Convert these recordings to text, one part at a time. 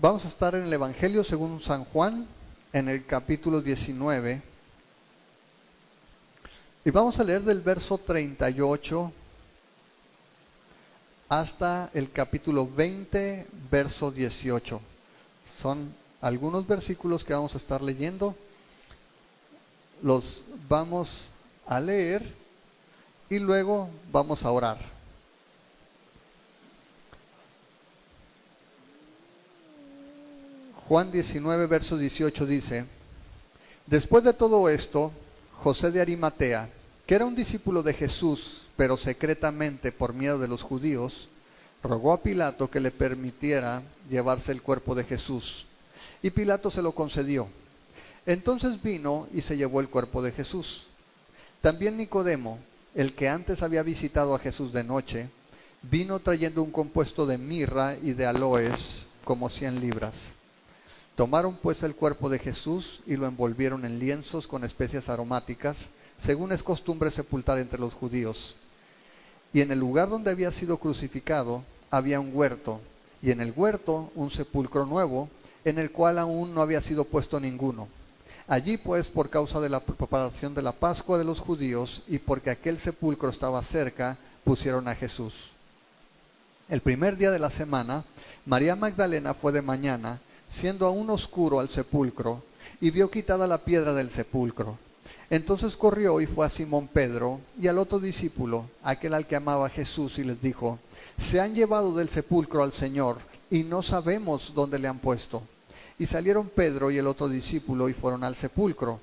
Vamos a estar en el Evangelio según San Juan, en el capítulo 19. Y vamos a leer del verso 38 hasta el capítulo 20, verso 18. Son algunos versículos que vamos a estar leyendo. Los vamos a leer y luego vamos a orar. Juan 19, verso 18 dice: Después de todo esto, José de Arimatea, que era un discípulo de Jesús, pero secretamente por miedo de los judíos, rogó a Pilato que le permitiera llevarse el cuerpo de Jesús. Y Pilato se lo concedió. Entonces vino y se llevó el cuerpo de Jesús. También Nicodemo, el que antes había visitado a Jesús de noche, vino trayendo un compuesto de mirra y de aloes, como 100 libras. Tomaron pues el cuerpo de Jesús y lo envolvieron en lienzos con especias aromáticas, según es costumbre sepultar entre los judíos. Y en el lugar donde había sido crucificado había un huerto, y en el huerto un sepulcro nuevo, en el cual aún no había sido puesto ninguno. Allí pues, por causa de la preparación de la Pascua de los judíos, y porque aquel sepulcro estaba cerca, pusieron a Jesús. El primer día de la semana, María Magdalena fue de mañana, siendo aún oscuro, al sepulcro, y vio quitada la piedra del sepulcro. Entonces corrió y fue a Simón Pedro y al otro discípulo, aquel al que amaba Jesús, y les dijo: Se han llevado del sepulcro al Señor, y no sabemos dónde le han puesto. Y salieron Pedro y el otro discípulo y fueron al sepulcro.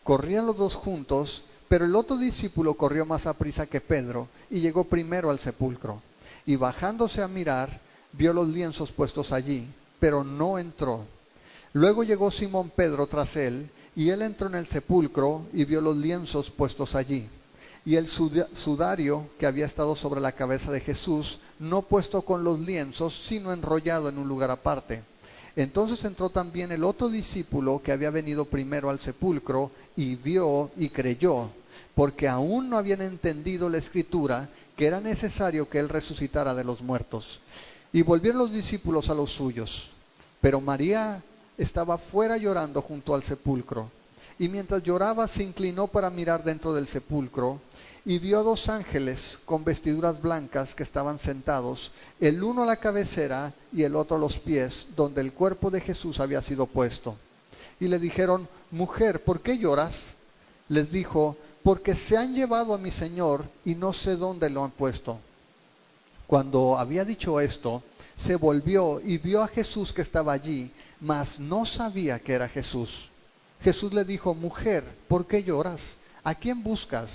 Corrían los dos juntos, pero el otro discípulo corrió más aprisa que Pedro, y llegó primero al sepulcro. Y bajándose a mirar, vio los lienzos puestos allí, pero no entró. Luego llegó Simón Pedro tras él, y él entró en el sepulcro y vio los lienzos puestos allí, y el sudario que había estado sobre la cabeza de Jesús, no puesto con los lienzos, sino enrollado en un lugar aparte. Entonces entró también el otro discípulo que había venido primero al sepulcro, y vio y creyó, porque aún no habían entendido la Escritura, que era necesario que él resucitara de los muertos. Y volvieron los discípulos a los suyos. Pero María estaba fuera llorando junto al sepulcro. Y mientras lloraba se inclinó para mirar dentro del sepulcro, y vio a dos ángeles con vestiduras blancas que estaban sentados, el uno a la cabecera y el otro a los pies, donde el cuerpo de Jesús había sido puesto. Y le dijeron: Mujer, ¿por qué lloras? Les dijo: Porque se han llevado a mi Señor y no sé dónde lo han puesto. Cuando había dicho esto, se volvió y vio a Jesús que estaba allí, mas no sabía que era Jesús. Jesús le dijo: Mujer, ¿por qué lloras? ¿A quién buscas?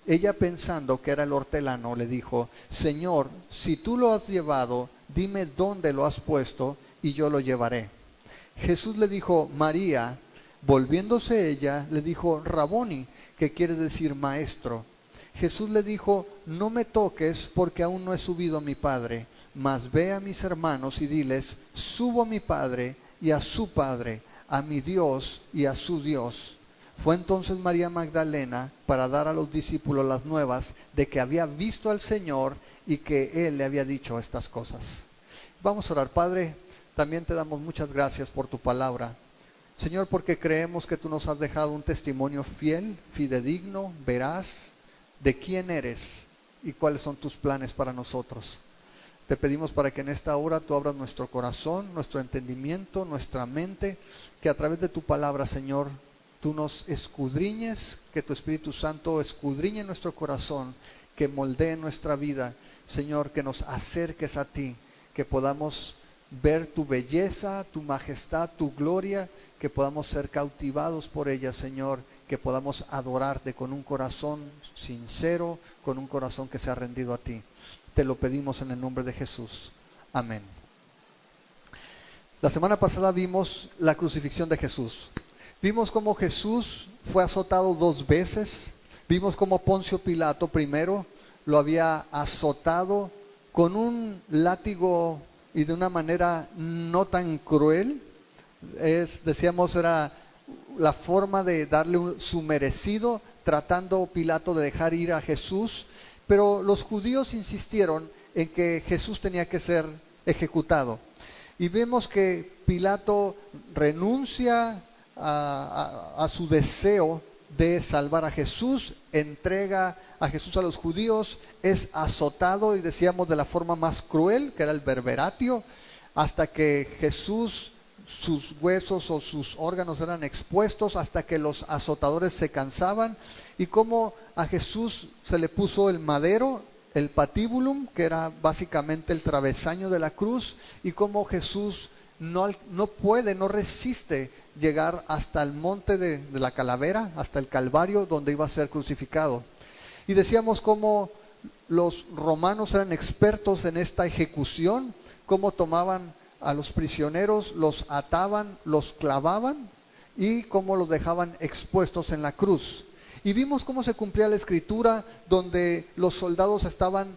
Ella, pensando que era el hortelano, le dijo: Señor, si tú lo has llevado, dime dónde lo has puesto, y yo lo llevaré. Jesús le dijo: María. Volviéndose ella, le dijo: Raboni, que quiere decir maestro. Jesús le dijo: No me toques, porque aún no he subido a mi Padre. Mas ve a mis hermanos y diles: Subo a mi Padre y a su Padre, a mi Dios y a su Dios. Fue entonces María Magdalena para dar a los discípulos las nuevas de que había visto al Señor y que Él le había dicho estas cosas. Vamos a orar. Padre, también te damos muchas gracias por tu palabra, Señor, porque creemos que tú nos has dejado un testimonio fiel, fidedigno, veraz, de quién eres y cuáles son tus planes para nosotros. Te pedimos para que en esta hora tú abras nuestro corazón, nuestro entendimiento, nuestra mente, que a través de tu palabra, Señor, tú nos escudriñes, que tu Espíritu Santo escudriñe nuestro corazón, que moldee nuestra vida, Señor, que nos acerques a ti, que podamos ver tu belleza, tu majestad, tu gloria, que podamos ser cautivados por ella, Señor, que podamos adorarte con un corazón sincero, con un corazón que se ha rendido a ti. Te lo pedimos en el nombre de Jesús. Amén. La semana pasada vimos la crucifixión de Jesús. Vimos cómo Jesús fue azotado 2 veces. Vimos cómo Poncio Pilato primero lo había azotado con un látigo y de una manera no tan cruel. Decíamos, era la forma de darle su merecido, tratando Pilato de dejar ir a Jesús. Pero los judíos insistieron en que Jesús tenía que ser ejecutado. Y vemos que Pilato renuncia a su deseo de salvar a Jesús, entrega a Jesús a los judíos, es azotado, y decíamos de la forma más cruel, que era el verberatio, hasta que Jesús, sus huesos o sus órganos eran expuestos, hasta que los azotadores se cansaban, y como a Jesús se le puso el madero, el patíbulum, que era básicamente el travesaño de la cruz, y como Jesús no resiste llegar hasta el monte de la calavera, hasta el Calvario, donde iba a ser crucificado. Y decíamos cómo los romanos eran expertos en esta ejecución, cómo tomaban a los prisioneros, los ataban, los clavaban y cómo los dejaban expuestos en la cruz. Y vimos cómo se cumplía la escritura, donde los soldados estaban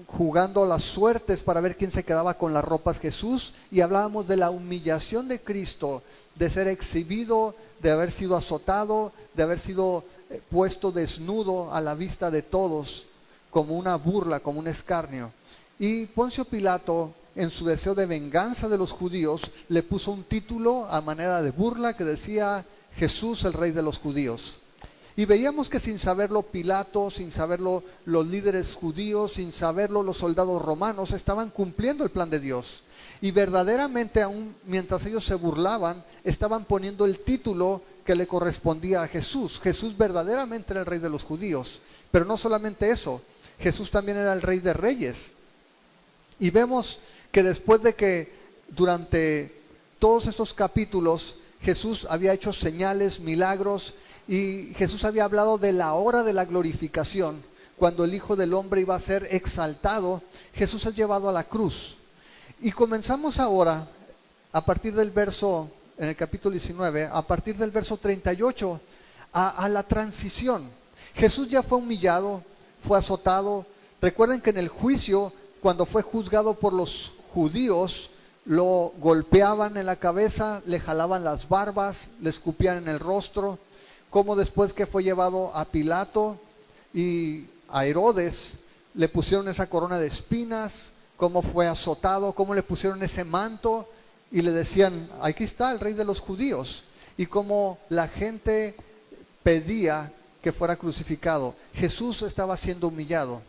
jugando a las suertes para ver quién se quedaba con las ropas Jesús, y hablábamos de la humillación de Cristo, de ser exhibido, de haber sido azotado, de haber sido puesto desnudo a la vista de todos, como una burla, como un escarnio. Y Poncio Pilato, en su deseo de venganza de los judíos, le puso un título a manera de burla que decía: Jesús, el Rey de los judíos. Y veíamos que sin saberlo Pilato, sin saberlo los líderes judíos, sin saberlo los soldados romanos, estaban cumpliendo el plan de Dios. Y verdaderamente, aún mientras ellos se burlaban, estaban poniendo el título que le correspondía a Jesús. Jesús verdaderamente era el Rey de los judíos. Pero no solamente eso, Jesús también era el Rey de Reyes. Y vemos que después de que durante todos estos capítulos Jesús había hecho señales, milagros, y Jesús había hablado de la hora de la glorificación, cuando el Hijo del Hombre iba a ser exaltado, Jesús es llevado a la cruz. Y comenzamos ahora, a partir del verso, en el capítulo 19, a partir del verso 38, a la transición. Jesús ya fue humillado, fue azotado. Recuerden que en el juicio, cuando fue juzgado por los judíos, lo golpeaban en la cabeza, le jalaban las barbas, le escupían en el rostro. Como después que fue llevado a Pilato y a Herodes, le pusieron esa corona de espinas, cómo fue azotado, cómo le pusieron ese manto y le decían: aquí está el Rey de los judíos, y cómo la gente pedía que fuera crucificado. Jesús estaba siendo humillado.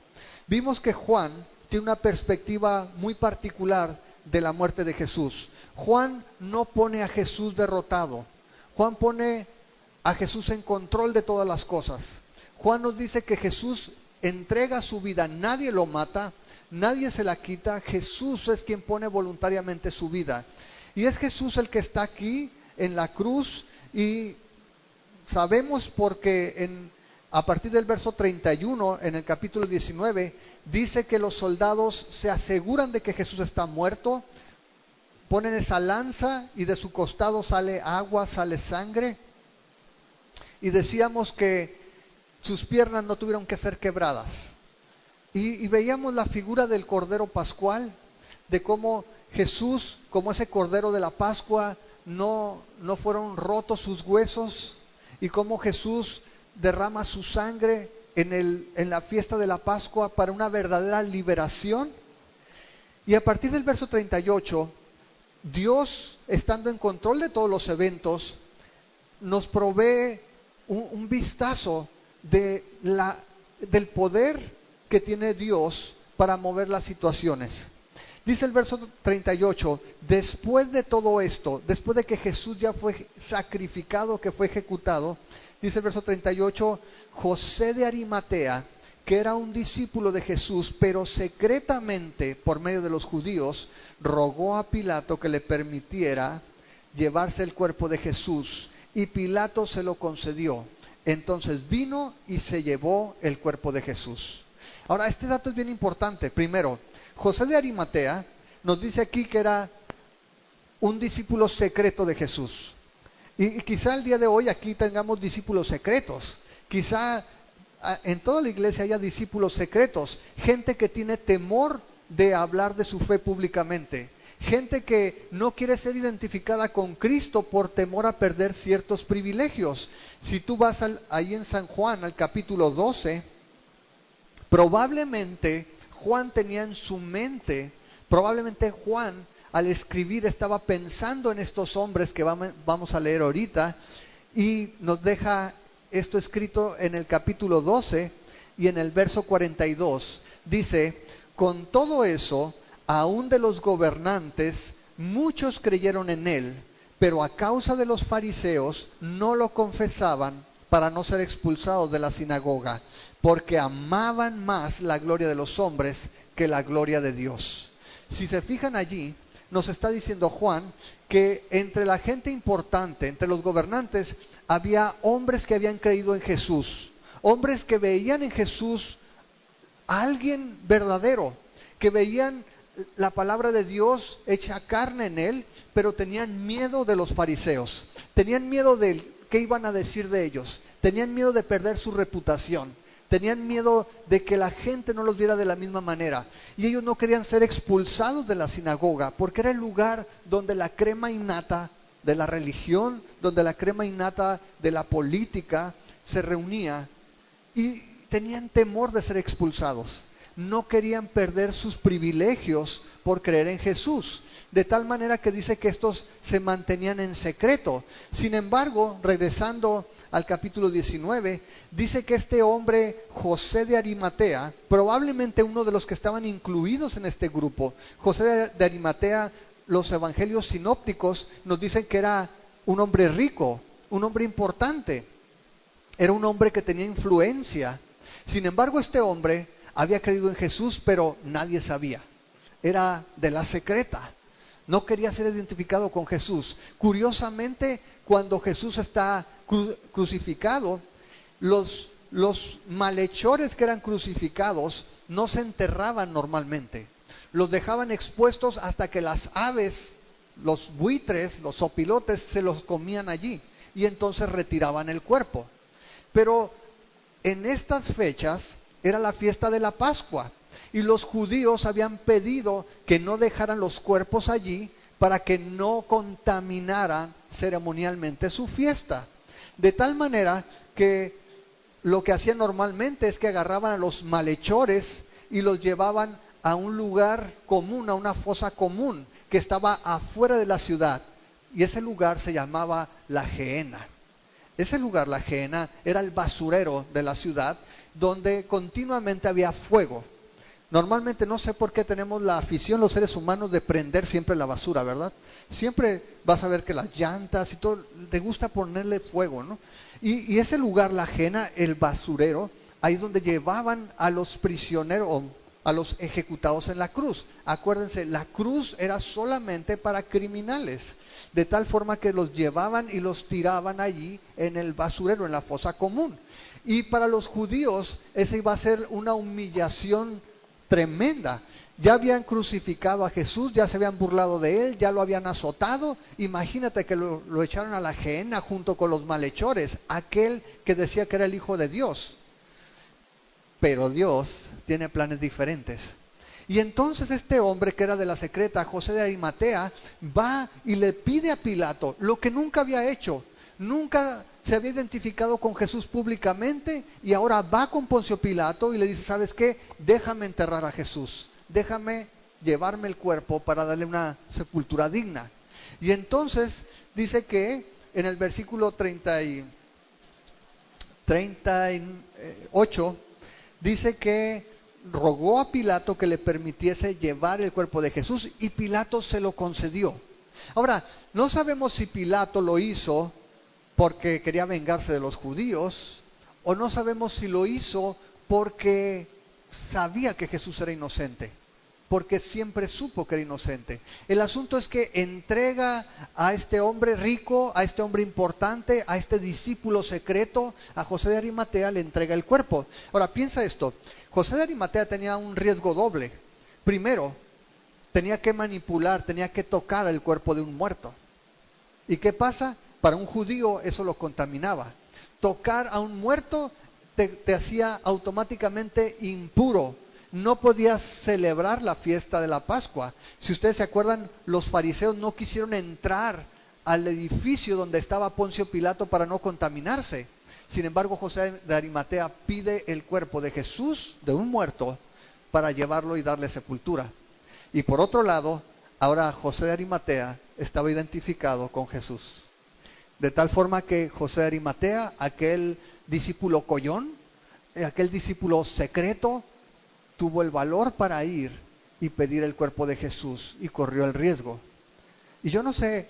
Vimos que Juan tiene una perspectiva muy particular de la muerte de Jesús. Juan no pone a Jesús derrotado. Juan pone a Jesús en control de todas las cosas. Juan nos dice que Jesús entrega su vida, nadie lo mata, nadie se la quita. Jesús es quien pone voluntariamente su vida. Y es Jesús el que está aquí en la cruz, y sabemos porque a partir del verso 31, en el capítulo 19, dice que los soldados se aseguran de que Jesús está muerto, ponen esa lanza y de su costado sale agua, sale sangre. Y decíamos que sus piernas no tuvieron que ser quebradas. Y veíamos la figura del Cordero Pascual, de cómo Jesús, como ese Cordero de la Pascua, no fueron rotos sus huesos, y cómo Jesús derrama su sangre en la fiesta de la Pascua para una verdadera liberación. Y a partir del verso 38, Dios, estando en control de todos los eventos, nos provee un vistazo del poder que tiene Dios para mover las situaciones. Dice el verso 38, después de todo esto, después de que Jesús ya fue sacrificado, que fue ejecutado, dice el verso 38, José de Arimatea, que era un discípulo de Jesús, pero secretamente por medio de los judíos, rogó a Pilato que le permitiera llevarse el cuerpo de Jesús, y Pilato se lo concedió. Entonces vino y se llevó el cuerpo de Jesús. Ahora, este dato es bien importante. Primero, José de Arimatea nos dice aquí que era un discípulo secreto de Jesús. Y quizá el día de hoy aquí tengamos discípulos secretos. Quizá en toda la iglesia haya discípulos secretos. Gente que tiene temor de hablar de su fe públicamente. Gente que no quiere ser identificada con Cristo por temor a perder ciertos privilegios. Si tú vas ahí en San Juan, al capítulo 12, probablemente Juan tenía en su mente, probablemente Juan al escribir estaba pensando en estos hombres que vamos a leer ahorita, y nos deja esto escrito en el capítulo 12 y en el verso 42. Dice: con todo eso, aún de los gobernantes, muchos creyeron en él, pero a causa de los fariseos no lo confesaban para no ser expulsados de la sinagoga, porque amaban más la gloria de los hombres que la gloria de Dios. Si se fijan allí, nos está diciendo Juan que entre la gente importante, entre los gobernantes, había hombres que habían creído en Jesús, hombres que veían en Jesús a alguien verdadero, que veían la palabra de Dios hecha carne en él, pero tenían miedo de los fariseos, tenían miedo de qué iban a decir de ellos, tenían miedo de perder su reputación, tenían miedo de que la gente no los viera de la misma manera, y ellos no querían ser expulsados de la sinagoga, porque era el lugar donde la crema innata de la religión, donde la crema innata de la política se reunía, y tenían temor de ser expulsados. No querían perder sus privilegios por creer en Jesús, de tal manera que dice que estos se mantenían en secreto. Sin embargo, regresando al capítulo 19, dice que este hombre, José de Arimatea, probablemente uno de los que estaban incluidos en este grupo, José de Arimatea, los evangelios sinópticos nos dicen que era un hombre rico, un hombre importante, era un hombre que tenía influencia. Sin embargo, este hombre había creído en Jesús, pero nadie sabía. Era de la secreta. No quería ser identificado con Jesús. Curiosamente, cuando Jesús está crucificado, los malhechores que eran crucificados no se enterraban normalmente. Los dejaban expuestos hasta que las aves, los buitres, los zopilotes se los comían allí, y entonces retiraban el cuerpo. Pero en estas fechas era la fiesta de la Pascua, y los judíos habían pedido que no dejaran los cuerpos allí para que no contaminaran ceremonialmente su fiesta. De tal manera que lo que hacían normalmente es que agarraban a los malhechores y los llevaban a un lugar común, a una fosa común que estaba afuera de la ciudad, y ese lugar se llamaba la Gehenna. Ese lugar, la Gehenna, era el basurero de la ciudad, donde continuamente había fuego. Normalmente, no sé por qué tenemos la afición los seres humanos de prender siempre la basura, ¿verdad? Siempre vas a ver que las llantas y todo, te gusta ponerle fuego, ¿no? Y ese lugar, la Gehenna, el basurero, ahí es donde llevaban a los prisioneros, o a los ejecutados en la cruz. Acuérdense, la cruz era solamente para criminales, de tal forma que los llevaban y los tiraban allí en el basurero, en la fosa común. Y para los judíos, esa iba a ser una humillación tremenda. Ya habían crucificado a Jesús, ya se habían burlado de él, ya lo habían azotado. Imagínate que lo echaron a la Gehenna junto con los malhechores, aquel que decía que era el Hijo de Dios. Pero Dios tiene planes diferentes. Y entonces este hombre que era de la secreta, José de Arimatea, va y le pide a Pilato lo que nunca había hecho. Nunca se había identificado con Jesús públicamente, y ahora va con Poncio Pilato y le dice: ¿sabes qué? Déjame enterrar a Jesús, déjame llevarme el cuerpo para darle una sepultura digna. Y entonces dice que en el versículo 38 dice que rogó a Pilato que le permitiese llevar el cuerpo de Jesús, y Pilato se lo concedió. Ahora, no sabemos si Pilato lo hizo porque quería vengarse de los judíos, o no sabemos si lo hizo porque sabía que Jesús era inocente, porque siempre supo que era inocente. El asunto es que entrega a este hombre rico, a este hombre importante, a este discípulo secreto, a José de Arimatea, le entrega el cuerpo. Ahora piensa esto: José de Arimatea tenía un riesgo doble. Primero, tenía que manipular, tenía que tocar el cuerpo de un muerto. ¿Y qué pasa? Para un judío eso lo contaminaba. Tocar a un muerto te hacía automáticamente impuro. No podías celebrar la fiesta de la Pascua. Si ustedes se acuerdan, los fariseos no quisieron entrar al edificio donde estaba Poncio Pilato para no contaminarse. Sin embargo, José de Arimatea pide el cuerpo de Jesús, de un muerto, para llevarlo y darle sepultura. Y por otro lado, Ahora José de Arimatea estaba identificado con Jesús. De tal forma que José de Arimatea, aquel discípulo collón, aquel discípulo secreto, tuvo el valor para ir y pedir el cuerpo de Jesús y corrió el riesgo. Y yo no sé,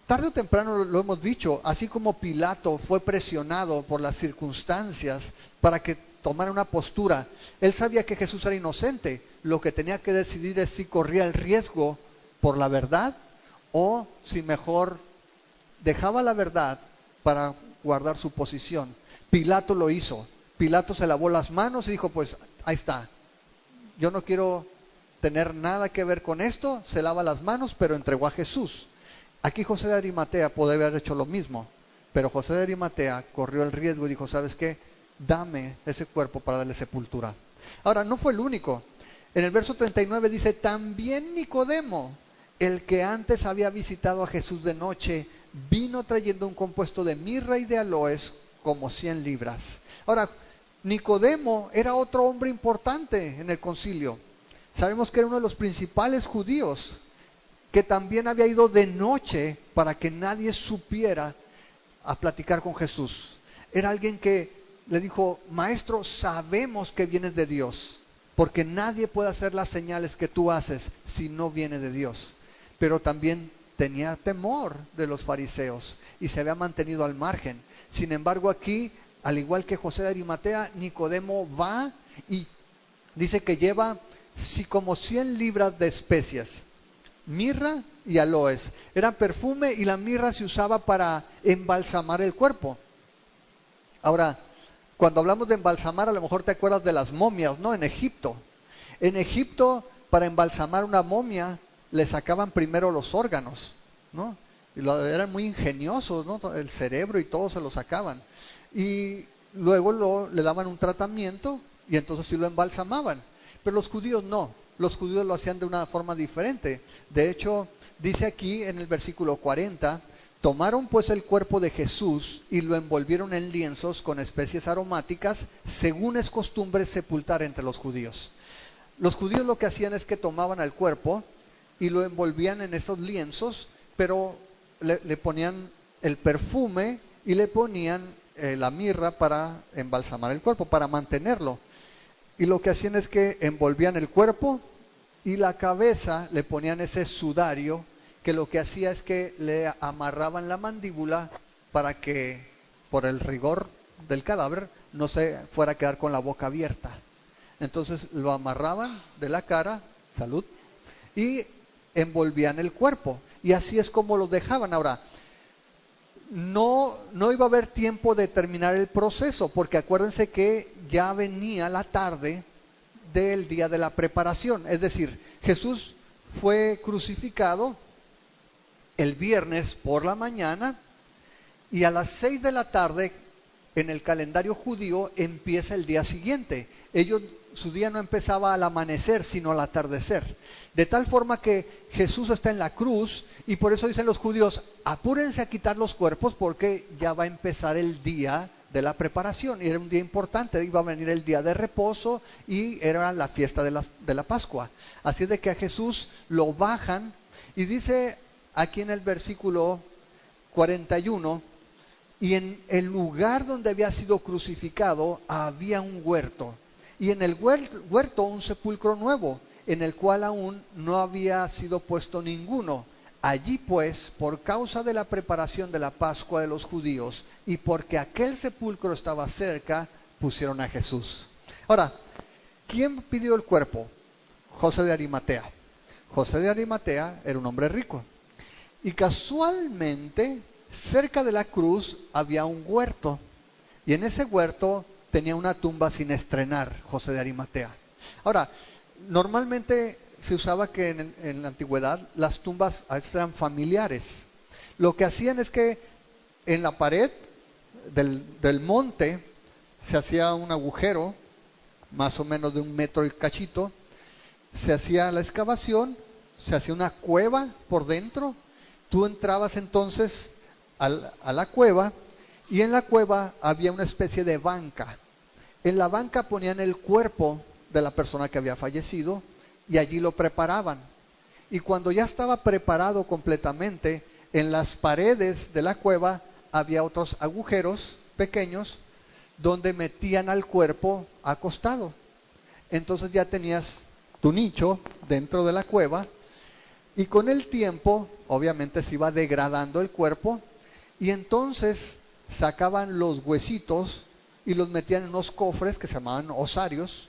tarde o temprano lo hemos dicho, así como Pilato fue presionado por las circunstancias para que tomara una postura, él sabía que Jesús era inocente, lo que tenía que decidir es si corría el riesgo por la verdad o si mejor dejaba la verdad para guardar su posición. Pilato lo hizo. Pilato se lavó las manos y dijo, pues ahí está, yo no quiero tener nada que ver con esto, se lava las manos, pero entregó a Jesús. Aquí José de Arimatea puede haber hecho lo mismo, pero José de Arimatea corrió el riesgo y dijo, ¿sabes qué? Dame ese cuerpo para darle sepultura. Ahora, no fue el único. En el verso 39 dice, también Nicodemo, el que antes había visitado a Jesús de noche, vino trayendo un compuesto de mirra y de aloes como 100 libras. Ahora, Nicodemo era otro hombre importante en el concilio. Sabemos que era uno de los principales judíos, que también había ido de noche para que nadie supiera a platicar con Jesús. Era alguien que le dijo, maestro, sabemos que vienes de Dios, porque nadie puede hacer las señales que tú haces si no viene de Dios. Pero también tenía temor de los fariseos y se había mantenido al margen. Sin embargo, aquí, al igual que José de Arimatea, Nicodemo va y dice que lleva como 100 libras de especias, mirra y aloes. Era perfume y la mirra se usaba para embalsamar el cuerpo. Ahora, cuando hablamos de embalsamar, a lo mejor te acuerdas de las momias, ¿no? En Egipto. En Egipto, para embalsamar una momia, le sacaban primero los órganos, ¿no? Y eran muy ingeniosos, ¿no? El cerebro y todo se lo sacaban. Y luego le daban un tratamiento y entonces sí lo embalsamaban. Pero los judíos no. Los judíos lo hacían de una forma diferente. De hecho, dice aquí en el versículo 40, tomaron pues el cuerpo de Jesús y lo envolvieron en lienzos con especies aromáticas, según es costumbre sepultar entre los judíos. Los judíos lo que hacían es que tomaban el cuerpo y lo envolvían en esos lienzos, pero le ponían el perfume y le ponían la mirra para embalsamar el cuerpo, para mantenerlo. Y lo que hacían es que envolvían el cuerpo y la cabeza le ponían ese sudario, que lo que hacía es que le amarraban la mandíbula para que por el rigor del cadáver no se fuera a quedar con la boca abierta. Entonces lo amarraban de la cara, salud, y envolvían el cuerpo. Y así es como los dejaban. Ahora, no iba a haber tiempo de terminar el proceso, porque acuérdense que ya venía la tarde del día de la preparación. Es decir, Jesús fue crucificado el viernes por la mañana y a las 6 de la tarde en el calendario judío empieza el día siguiente. Su día no empezaba al amanecer, sino al atardecer. De tal forma que Jesús está en la cruz y por eso dicen los judíos, apúrense a quitar los cuerpos porque ya va a empezar el día de la preparación. Y era un día importante, iba a venir el día de reposo y era la fiesta de la Pascua. Así de que a Jesús lo bajan y dice aquí en el versículo 41, y en el lugar donde había sido crucificado había un huerto. Y en el huerto un sepulcro nuevo, en el cual aún no había sido puesto ninguno. Allí pues, por causa de la preparación de la Pascua de los judíos, y porque aquel sepulcro estaba cerca, pusieron a Jesús. Ahora, ¿quién pidió el cuerpo? José de Arimatea. José de Arimatea era un hombre rico. Y casualmente, cerca de la cruz había un huerto. Y en ese huerto tenía una tumba sin estrenar, José de Arimatea. Ahora, normalmente se usaba que en la antigüedad las tumbas a veces eran familiares. Lo que hacían es que en la pared del monte se hacía un agujero, más o menos de 1 metro y cachito, se hacía la excavación, se hacía una cueva por dentro, tú entrabas entonces a la cueva y en la cueva había una especie de banca. En la banca ponían el cuerpo de la persona que había fallecido y allí lo preparaban. Y cuando ya estaba preparado completamente, en las paredes de la cueva había otros agujeros pequeños donde metían al cuerpo acostado. Entonces ya tenías tu nicho dentro de la cueva, y con el tiempo obviamente se iba degradando el cuerpo, y entonces sacaban los huesitos y los metían en unos cofres que se llamaban osarios,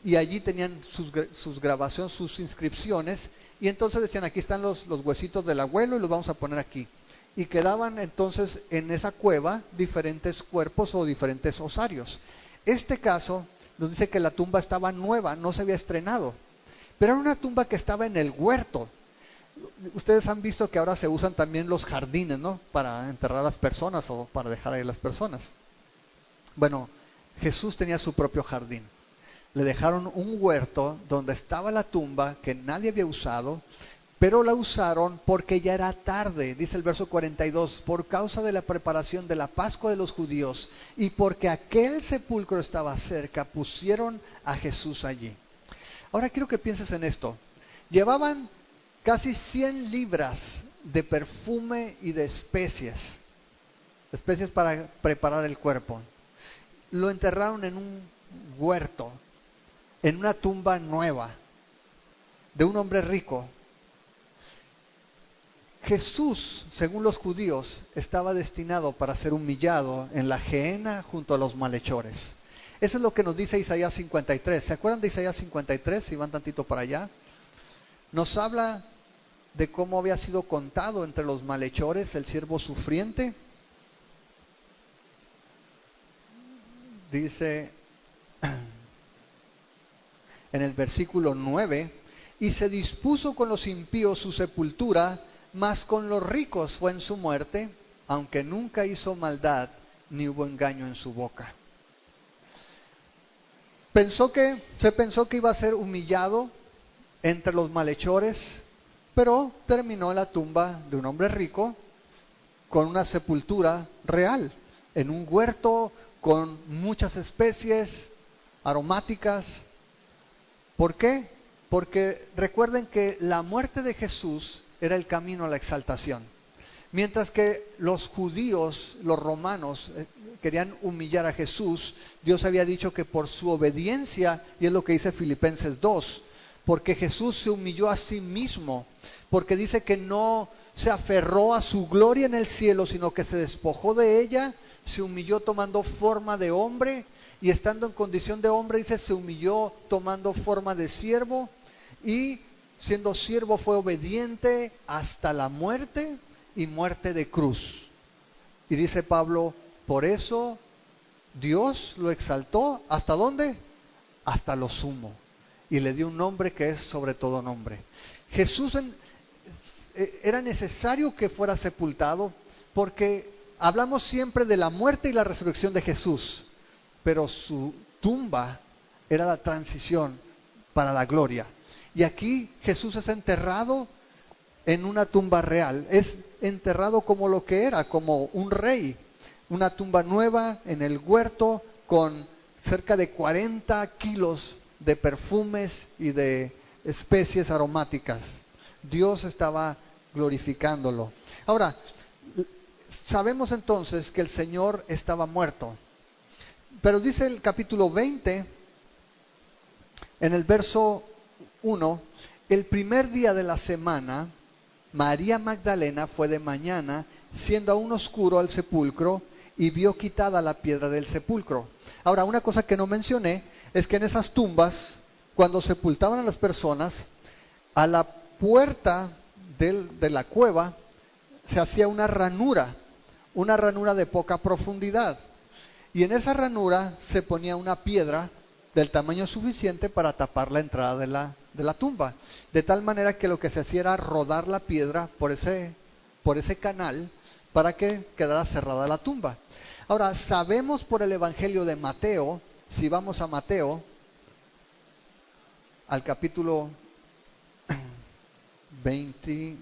y allí tenían sus grabaciones, sus inscripciones, y entonces decían, aquí están los huesitos del abuelo y los vamos a poner aquí. Y quedaban entonces en esa cueva diferentes cuerpos o diferentes osarios. Este caso nos dice que la tumba estaba nueva, no se había estrenado, pero era una tumba que estaba en el huerto. Ustedes han visto que ahora se usan también los jardines, ¿no? Para enterrar a las personas o para dejar ahí a las personas. Bueno, Jesús tenía su propio jardín. Le dejaron un huerto donde estaba la tumba que nadie había usado, pero la usaron porque ya era tarde, dice el verso 42, por causa de la preparación de la Pascua de los judíos y porque aquel sepulcro estaba cerca, pusieron a Jesús allí. Ahora quiero que pienses en esto. Llevaban casi 100 libras de perfume y de especias para preparar el cuerpo. Lo enterraron en un huerto, en una tumba nueva, de un hombre rico. Jesús, según los judíos, estaba destinado para ser humillado en la gehenna junto a los malhechores. Eso es lo que nos dice Isaías 53. ¿Se acuerdan de Isaías 53? Si van tantito para allá. Nos habla de cómo había sido contado entre los malhechores el siervo sufriente. Dice en el versículo 9, y se dispuso con los impíos su sepultura, mas con los ricos fue en su muerte, aunque nunca hizo maldad, ni hubo engaño en su boca. Se pensó que iba a ser humillado entre los malhechores, pero terminó en la tumba de un hombre rico, con una sepultura real, en un huerto con muchas especies aromáticas. ¿Por qué? Porque recuerden que la muerte de Jesús era el camino a la exaltación. Mientras que los judíos, los romanos, querían humillar a Jesús, Dios había dicho que por su obediencia, y es lo que dice Filipenses 2, porque Jesús se humilló a sí mismo, porque dice que no se aferró a su gloria en el cielo, sino que se despojó de ella, se humilló tomando forma de hombre, y estando en condición de hombre, dice, se humilló tomando forma de siervo, y siendo siervo fue obediente hasta la muerte, y muerte de cruz. Y dice Pablo, por eso Dios lo exaltó, ¿hasta dónde? Hasta lo sumo, y le dio un nombre que es sobre todo nombre. Jesús era necesario que fuera sepultado, porque hablamos siempre de la muerte y la resurrección de Jesús, pero su tumba era la transición para la gloria. Y aquí Jesús es enterrado en una tumba real, es enterrado como lo que era, como un rey, una tumba nueva en el huerto con cerca de 40 kilos de perfumes y de especies aromáticas. Dios estaba glorificándolo. Ahora, sabemos entonces que el Señor estaba muerto, pero dice el capítulo 20, en el verso 1, el primer día de la semana, María Magdalena fue de mañana, siendo aún oscuro, al sepulcro, y vio quitada la piedra del sepulcro. Ahora, una cosa que no mencioné es que en esas tumbas, cuando sepultaban a las personas, a la puerta de la cueva se hacía una ranura de poca profundidad, y en esa ranura se ponía una piedra del tamaño suficiente para tapar la entrada de la tumba, de tal manera que lo que se hacía era rodar la piedra por ese canal para que quedara cerrada la tumba. Ahora, sabemos por el Evangelio de Mateo, si vamos a Mateo, al capítulo 26,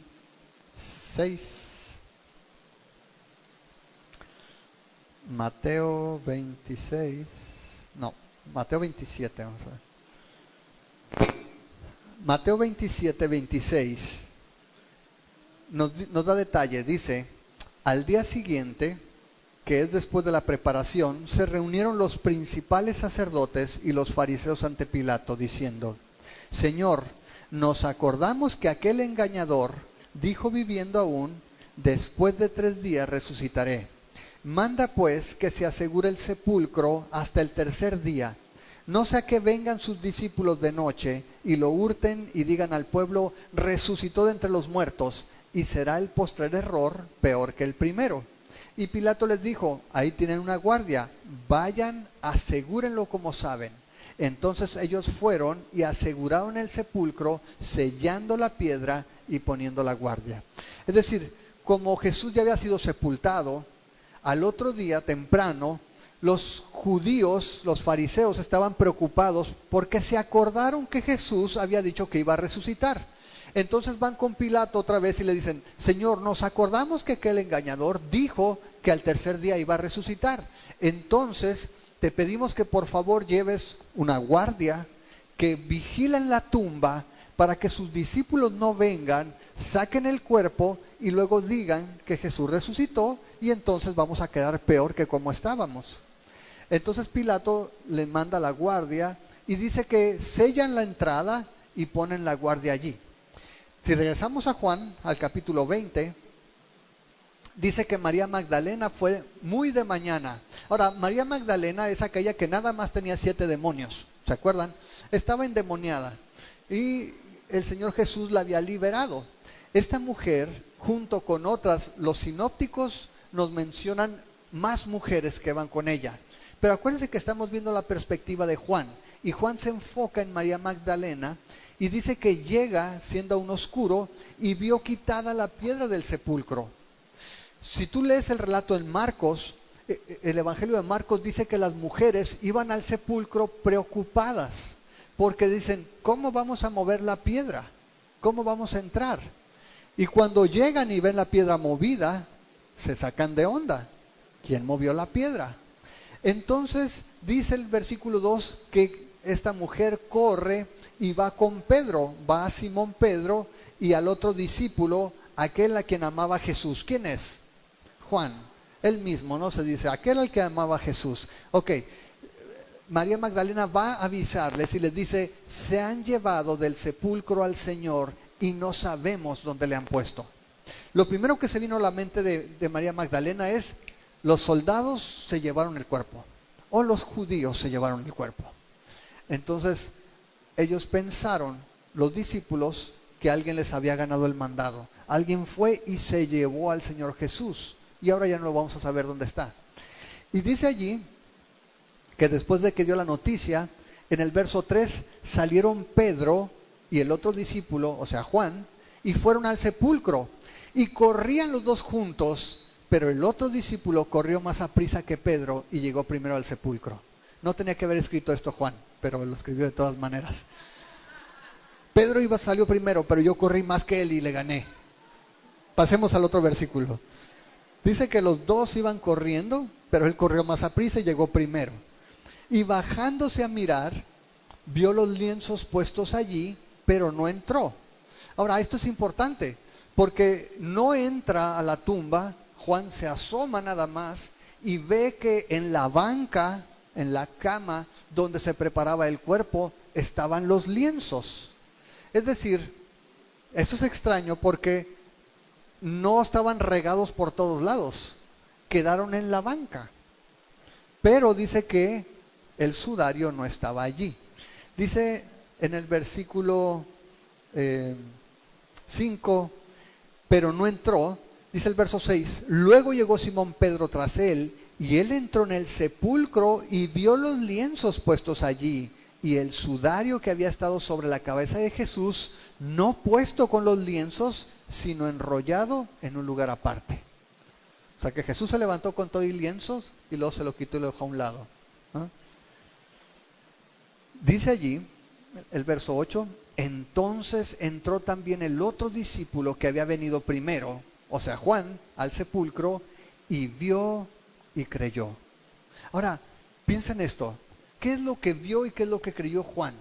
Mateo 26, no, Mateo 27, vamos a ver. Mateo 27, 26 nos da detalle. Dice, al día siguiente, que es después de la preparación, se reunieron los principales sacerdotes y los fariseos ante Pilato, diciendo, Señor, nos acordamos que aquel engañador dijo viviendo aún, después de 3 días resucitaré. Manda pues que se asegure el sepulcro hasta el tercer día, no sea que vengan sus discípulos de noche y lo hurten y digan al pueblo, resucitó de entre los muertos, y será el postrer error peor que el primero. Y Pilato les dijo, ahí tienen una guardia, vayan, asegúrenlo como saben. Entonces ellos fueron y aseguraron el sepulcro, sellando la piedra y poniendo la guardia. Es decir, como Jesús ya había sido sepultado, al otro día temprano, los judíos, los fariseos, estaban preocupados porque se acordaron que Jesús había dicho que iba a resucitar. Entonces van con Pilato otra vez y le dicen, Señor, nos acordamos que aquel engañador dijo que al tercer día iba a resucitar. Entonces te pedimos que por favor lleves una guardia que vigilen la tumba para que sus discípulos no vengan, saquen el cuerpo y luego digan que Jesús resucitó y entonces vamos a quedar peor que como estábamos. Entonces Pilato le manda la guardia y dice que sellan la entrada y ponen la guardia allí. Si regresamos a Juan, al capítulo 20, dice que María Magdalena fue muy de mañana. Ahora, María Magdalena es aquella que nada más tenía 7 demonios, ¿se acuerdan? Estaba endemoniada y el Señor Jesús la había liberado. Esta mujer, junto con otras, los sinópticos nos mencionan más mujeres que van con ella. Pero acuérdense que estamos viendo la perspectiva de Juan, y Juan se enfoca en María Magdalena, y dice que llega siendo aún oscuro y vio quitada la piedra del sepulcro. Si tú lees el relato en Marcos, el Evangelio de Marcos dice que las mujeres iban al sepulcro preocupadas, porque dicen, ¿cómo vamos a mover la piedra? ¿Cómo vamos a entrar? Y cuando llegan y ven la piedra movida, se sacan de onda. ¿Quién movió la piedra? Entonces dice el versículo 2 que esta mujer corre y va con Pedro, va a Simón Pedro y al otro discípulo, aquel a quien amaba Jesús. ¿Quién es? Juan, él mismo, ¿no? Se dice, aquel al que amaba Jesús. Ok, María Magdalena va a avisarles y les dice, se han llevado del sepulcro al Señor y no sabemos dónde le han puesto. Lo primero que se vino a la mente de María Magdalena es, los soldados se llevaron el cuerpo, o los judíos se llevaron el cuerpo. Entonces, ellos pensaron, los discípulos, que alguien les había ganado el mandado. Alguien fue y se llevó al Señor Jesús, y ahora ya no lo vamos a saber dónde está. Y dice allí, que después de que dio la noticia, en el verso 3, salieron Pedro y el otro discípulo, o sea Juan, y fueron al sepulcro, y corrían los dos juntos, pero el otro discípulo corrió más aprisa que Pedro y llegó primero al sepulcro. No tenía que haber escrito esto Juan, pero lo escribió de todas maneras. Pedro salió primero, pero yo corrí más que él y le gané. Pasemos al otro versículo. Dice que los dos iban corriendo, pero él corrió más aprisa y llegó primero. Y bajándose a mirar, vio los lienzos puestos allí, pero no entró. Ahora, esto es importante, porque no entra a la tumba. Juan se asoma nada más y ve que en la banca, en la cama donde se preparaba el cuerpo, estaban los lienzos. Es decir, esto es extraño porque no estaban regados por todos lados, quedaron en la banca. Pero dice que el sudario no estaba allí. Dice en el versículo 5, pero no entró. Dice el verso 6, luego llegó Simón Pedro tras él, y él entró en el sepulcro y vio los lienzos puestos allí, y el sudario que había estado sobre la cabeza de Jesús, no puesto con los lienzos, sino enrollado en un lugar aparte. O sea que Jesús se levantó con todo y lienzos, y luego se lo quitó y lo dejó a un lado. ¿Ah? Dice allí, el verso 8, entonces entró también el otro discípulo que había venido primero, o sea Juan, al sepulcro, y vio y creyó. Ahora, piensa en esto, ¿qué es lo que vio y qué es lo que creyó Juan?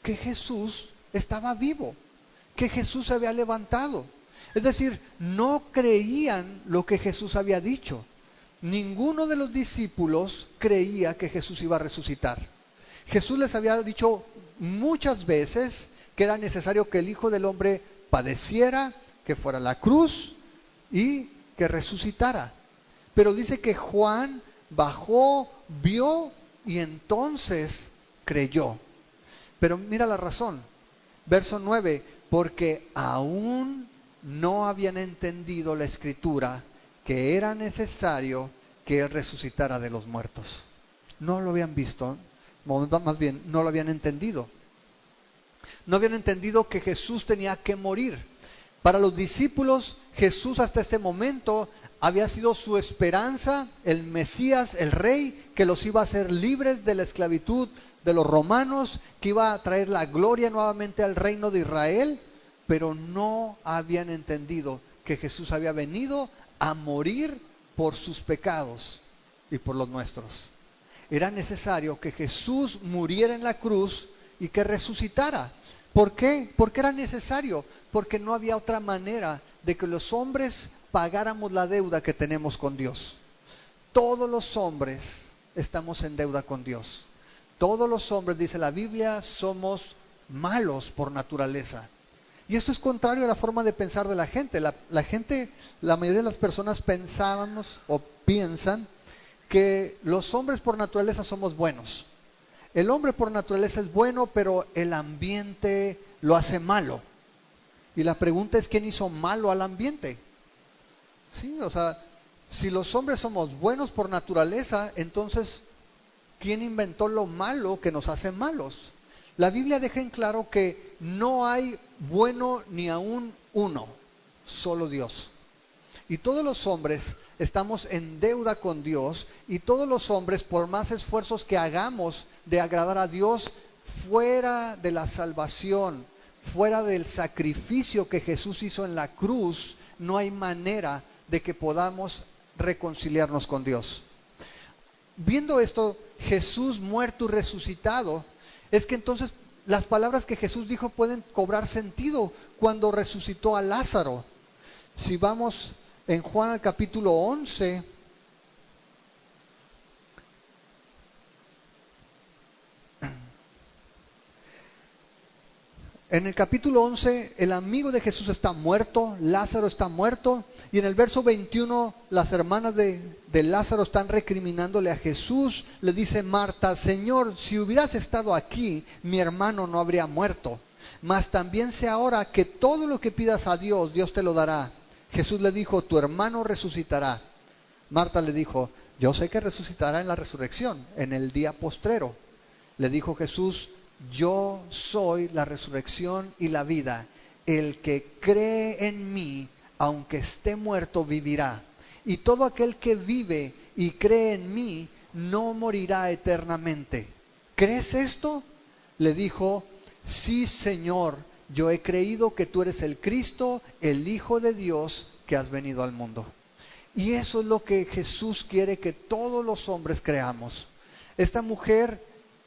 que Jesús estaba vivo, que Jesús se había levantado. Es decir, no creían lo que Jesús había dicho. Ninguno de los discípulos creía que Jesús iba a resucitar. Jesús les había dicho muchas veces que era necesario que el Hijo del Hombre padeciera, que fuera a la cruz y que resucitara. Pero dice que Juan bajó, vio y entonces creyó. Pero mira la razón. Verso 9, porque aún no habían entendido la Escritura que era necesario que Él resucitara de los muertos. No lo habían visto, más bien no lo habían entendido. No habían entendido que Jesús tenía que morir. Para los discípulos, Jesús hasta este momento había sido su esperanza, el Mesías, el Rey, que los iba a hacer libres de la esclavitud de los romanos, que iba a traer la gloria nuevamente al reino de Israel, pero no habían entendido que Jesús había venido a morir por sus pecados y por los nuestros. Era necesario que Jesús muriera en la cruz y que resucitara. ¿Por qué? Porque era necesario, porque no había otra manera de que los hombres pagáramos la deuda que tenemos con Dios. Todos los hombres estamos en deuda con Dios. Todos los hombres, dice la Biblia, somos malos por naturaleza. Y esto es contrario a la forma de pensar de la gente. La gente, la mayoría de las personas pensábamos o piensan que los hombres por naturaleza somos buenos. El hombre por naturaleza es bueno, pero el ambiente lo hace malo. Y la pregunta es, ¿quién hizo malo al ambiente? Sí, o sea, si los hombres somos buenos por naturaleza, entonces, ¿quién inventó lo malo que nos hace malos? La Biblia deja en claro que no hay bueno ni aún uno, solo Dios. Y todos los hombres estamos en deuda con Dios, y todos los hombres, por más esfuerzos que hagamos de agradar a Dios, fuera de la salvación, fuera del sacrificio que Jesús hizo en la cruz, no hay manera de que podamos reconciliarnos con Dios. Viendo esto, Jesús muerto y resucitado, es que entonces las palabras que Jesús dijo pueden cobrar sentido cuando resucitó a Lázaro. Si vamos en Juan al capítulo 11, en el capítulo 11, el amigo de Jesús está muerto, Lázaro está muerto, y en el verso 21, las hermanas de Lázaro están recriminándole a Jesús. Le dice Marta: Señor, si hubieras estado aquí, mi hermano no habría muerto. Mas también sé ahora que todo lo que pidas a Dios, Dios te lo dará. Jesús le dijo: tu hermano resucitará. Marta le dijo: yo sé que resucitará en la resurrección, en el día postrero. Le dijo Jesús: yo soy la resurrección y la vida. El que cree en mí, aunque esté muerto, vivirá. Y todo aquel que vive y cree en mí, no morirá eternamente. ¿Crees esto? Le dijo: sí, Señor, yo he creído que tú eres el Cristo, el Hijo de Dios, que has venido al mundo. Y eso es lo que Jesús quiere que todos los hombres creamos. Esta mujer,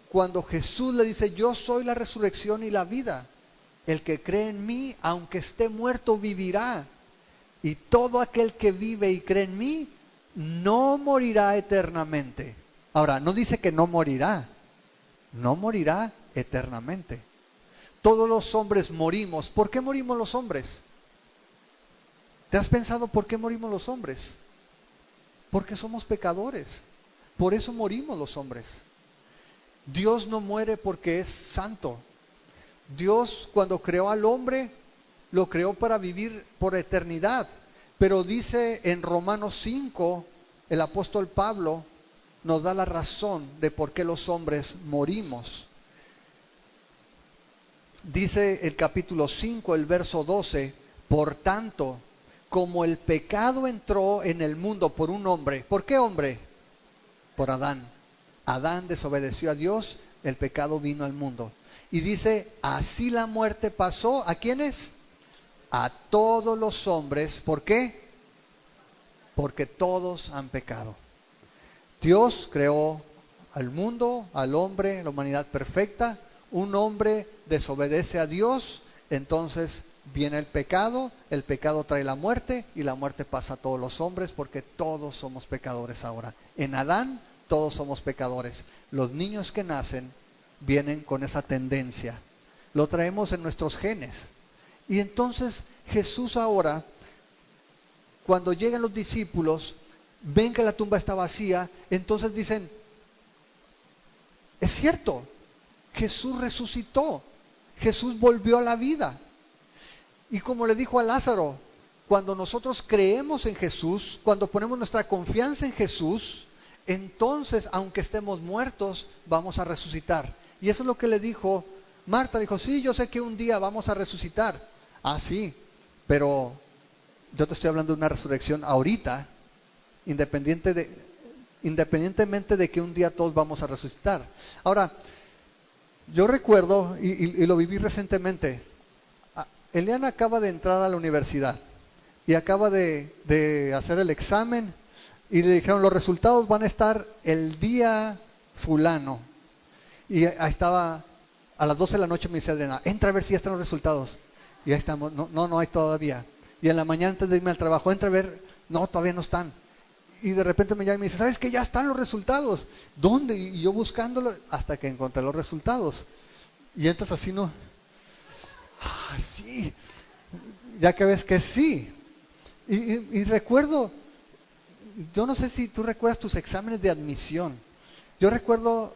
cuando Jesús le dice: yo soy la resurrección y la vida, el que cree en mí, aunque esté muerto, vivirá. Y todo aquel que vive y cree en mí, no morirá eternamente. Ahora, no dice que no morirá, no morirá eternamente. Todos los hombres morimos. ¿Por qué morimos los hombres? ¿Te has pensado por qué morimos los hombres? Porque somos pecadores. Por eso morimos los hombres. Dios no muere porque es santo. Dios, cuando creó al hombre, lo creó para vivir por eternidad. Pero dice en Romanos 5, el apóstol Pablo nos da la razón de por qué los hombres morimos. Dice el capítulo 5, el verso 12: por tanto, como el pecado entró en el mundo por un hombre. ¿Por qué hombre? Por Adán. Adán desobedeció a Dios, el pecado vino al mundo. Y dice: así la muerte pasó, ¿a quiénes? A todos los hombres. ¿Por qué? Porque todos han pecado. Dios creó al mundo, al hombre, la humanidad perfecta. un hombre desobedece a Dios, entonces viene el pecado trae la muerte y la muerte pasa a todos los hombres porque todos somos pecadores ahora. En Adán todos somos pecadores. Los niños que nacen vienen con esa tendencia. Lo traemos en nuestros genes. Y entonces Jesús ahora, cuando llegan los discípulos, ven que la tumba está vacía, entonces dicen, es cierto, Jesús resucitó, Jesús volvió a la vida. Y como le dijo a Lázaro, cuando nosotros creemos en Jesús, cuando ponemos nuestra confianza en Jesús, entonces, aunque estemos muertos, vamos a resucitar. Y eso es lo que le dijo Marta. Dijo, sí, yo sé que un día vamos a resucitar. Ah, sí, pero yo te estoy hablando de una resurrección ahorita, independientemente de que un día todos vamos a resucitar. Ahora, yo recuerdo, y lo viví recientemente, Eliana acaba de entrar a la universidad y acaba de hacer el examen y le dijeron, los resultados van a estar el día fulano. Y ahí estaba, a las 12 de la noche me dice Eliana, entra a ver si ya están los resultados. Y ahí estamos, no hay todavía. Y en la mañana antes de irme al trabajo, entra a ver, no, todavía no están. Y de repente me llama y me dice, ¿sabes que ya están los resultados? ¿Dónde? Y yo buscándolo hasta que encontré los resultados. Y entras así, ¿no? Ah, sí. Ya que ves que sí. Y recuerdo, yo no sé si tú recuerdas tus exámenes de admisión. Yo recuerdo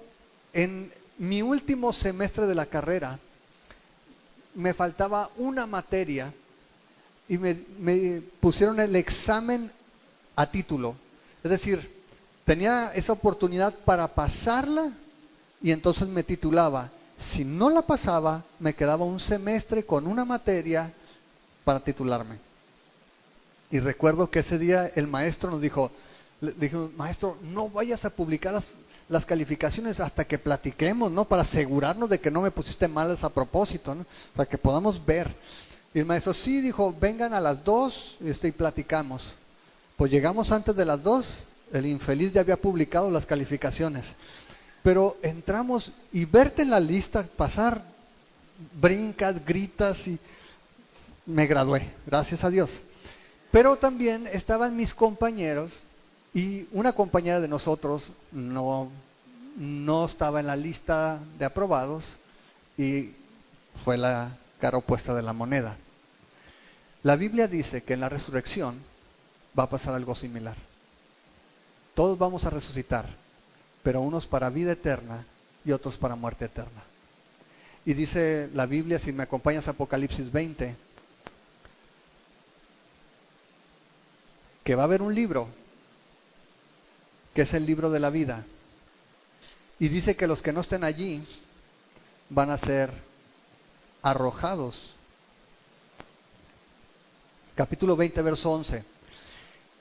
en mi último semestre de la carrera, me faltaba una materia y me pusieron el examen a título. Es decir, tenía esa oportunidad para pasarla y entonces me titulaba. Si no la pasaba, me quedaba un semestre con una materia para titularme. Y recuerdo que ese día el maestro nos dijo, maestro, no vayas a publicar las calificaciones hasta que platiquemos, ¿no? Para asegurarnos de que no me pusiste malas a propósito, ¿no? Para que podamos ver. Y el maestro sí dijo, vengan a las 2 y platicamos. Pues llegamos antes de las 2, el infeliz ya había publicado las calificaciones. Pero entramos y verte en la lista, pasar, brincas, gritas y me gradué, gracias a Dios. Pero también estaban mis compañeros y una compañera de nosotros no estaba en la lista de aprobados y fue la cara opuesta de la moneda. La Biblia dice que en la resurrección va a pasar algo similar. Todos vamos a resucitar, pero unos para vida eterna y otros para muerte eterna. Y dice la Biblia, si me acompañas a Apocalipsis 20, que va a haber un libro, que es el libro de la vida. Y dice que los que no estén allí van a ser arrojados. Capítulo 20, verso 11.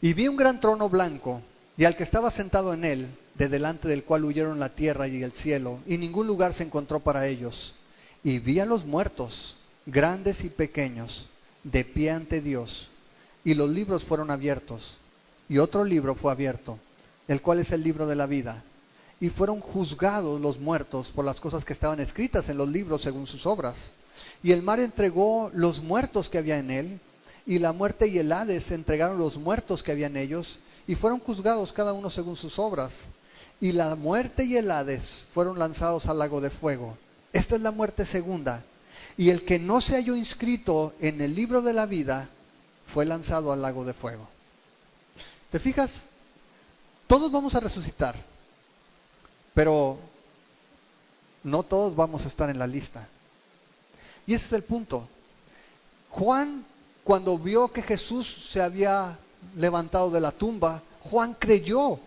Y vi un gran trono blanco, y al que estaba sentado en él, de delante del cual huyeron la tierra y el cielo, y ningún lugar se encontró para ellos. Y vi a los muertos, grandes y pequeños, de pie ante Dios, y los libros fueron abiertos, y otro libro fue abierto, el cual es el libro de la vida. Y fueron juzgados los muertos por las cosas que estaban escritas en los libros según sus obras. Y el mar entregó los muertos que había en él, y la muerte y el Hades entregaron los muertos que había en ellos, y fueron juzgados cada uno según sus obras. Y la muerte y el Hades fueron lanzados al lago de fuego. Esta es la muerte segunda. Y el que no se halló inscrito en el libro de la vida fue lanzado al lago de fuego. ¿Te fijas? Todos vamos a resucitar, pero no todos vamos a estar en la lista. Y ese es el punto. Juan, cuando vio que Jesús se había levantado de la tumba, Juan creyó.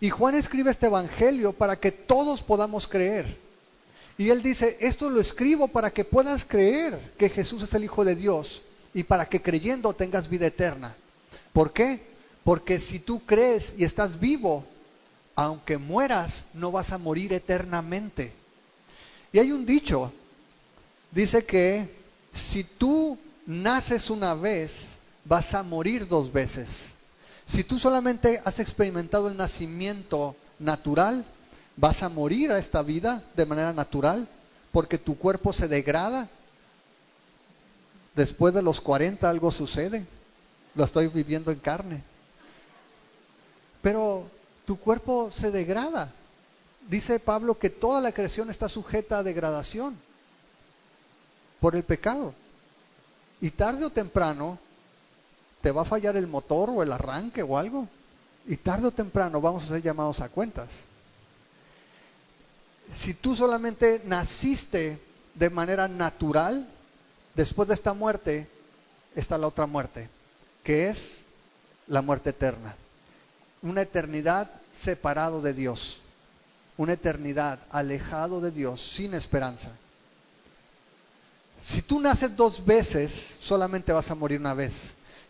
Y Juan escribe este evangelio para que todos podamos creer. Y él dice, esto lo escribo para que puedas creer que Jesús es el Hijo de Dios y para que creyendo tengas vida eterna. ¿Por qué? Porque si tú crees y estás vivo, aunque mueras, no vas a morir eternamente. Y hay un dicho, dice que si tú naces una vez, vas a morir 2 veces. Si tú solamente has experimentado el nacimiento natural, vas a morir a esta vida de manera natural, porque tu cuerpo se degrada. Después de los 40 algo sucede. Lo estoy viviendo en carne. Pero tu cuerpo se degrada. Dice Pablo que toda la creación está sujeta a degradación por el pecado. Y tarde o temprano te va a fallar el motor o el arranque o algo. Y tarde o temprano vamos a ser llamados a cuentas. Si tú solamente naciste de manera natural, después de esta muerte está la otra muerte, que es la muerte eterna. Una eternidad separado de Dios. Una eternidad alejado de Dios, sin esperanza. Si tú naces 2 veces, solamente vas a morir una vez.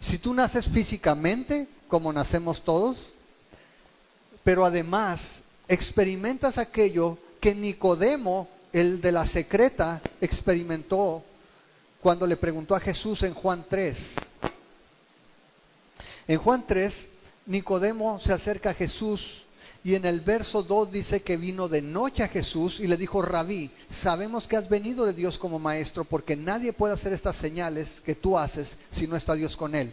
Si tú naces físicamente, como nacemos todos, pero además experimentas aquello que Nicodemo, el de la secreta, experimentó cuando le preguntó a Jesús en Juan 3. En Juan 3, Nicodemo se acerca a Jesús y en el verso 2 dice que vino de noche a Jesús y le dijo: Rabí, sabemos que has venido de Dios como maestro, porque nadie puede hacer estas señales que tú haces si no está Dios con él.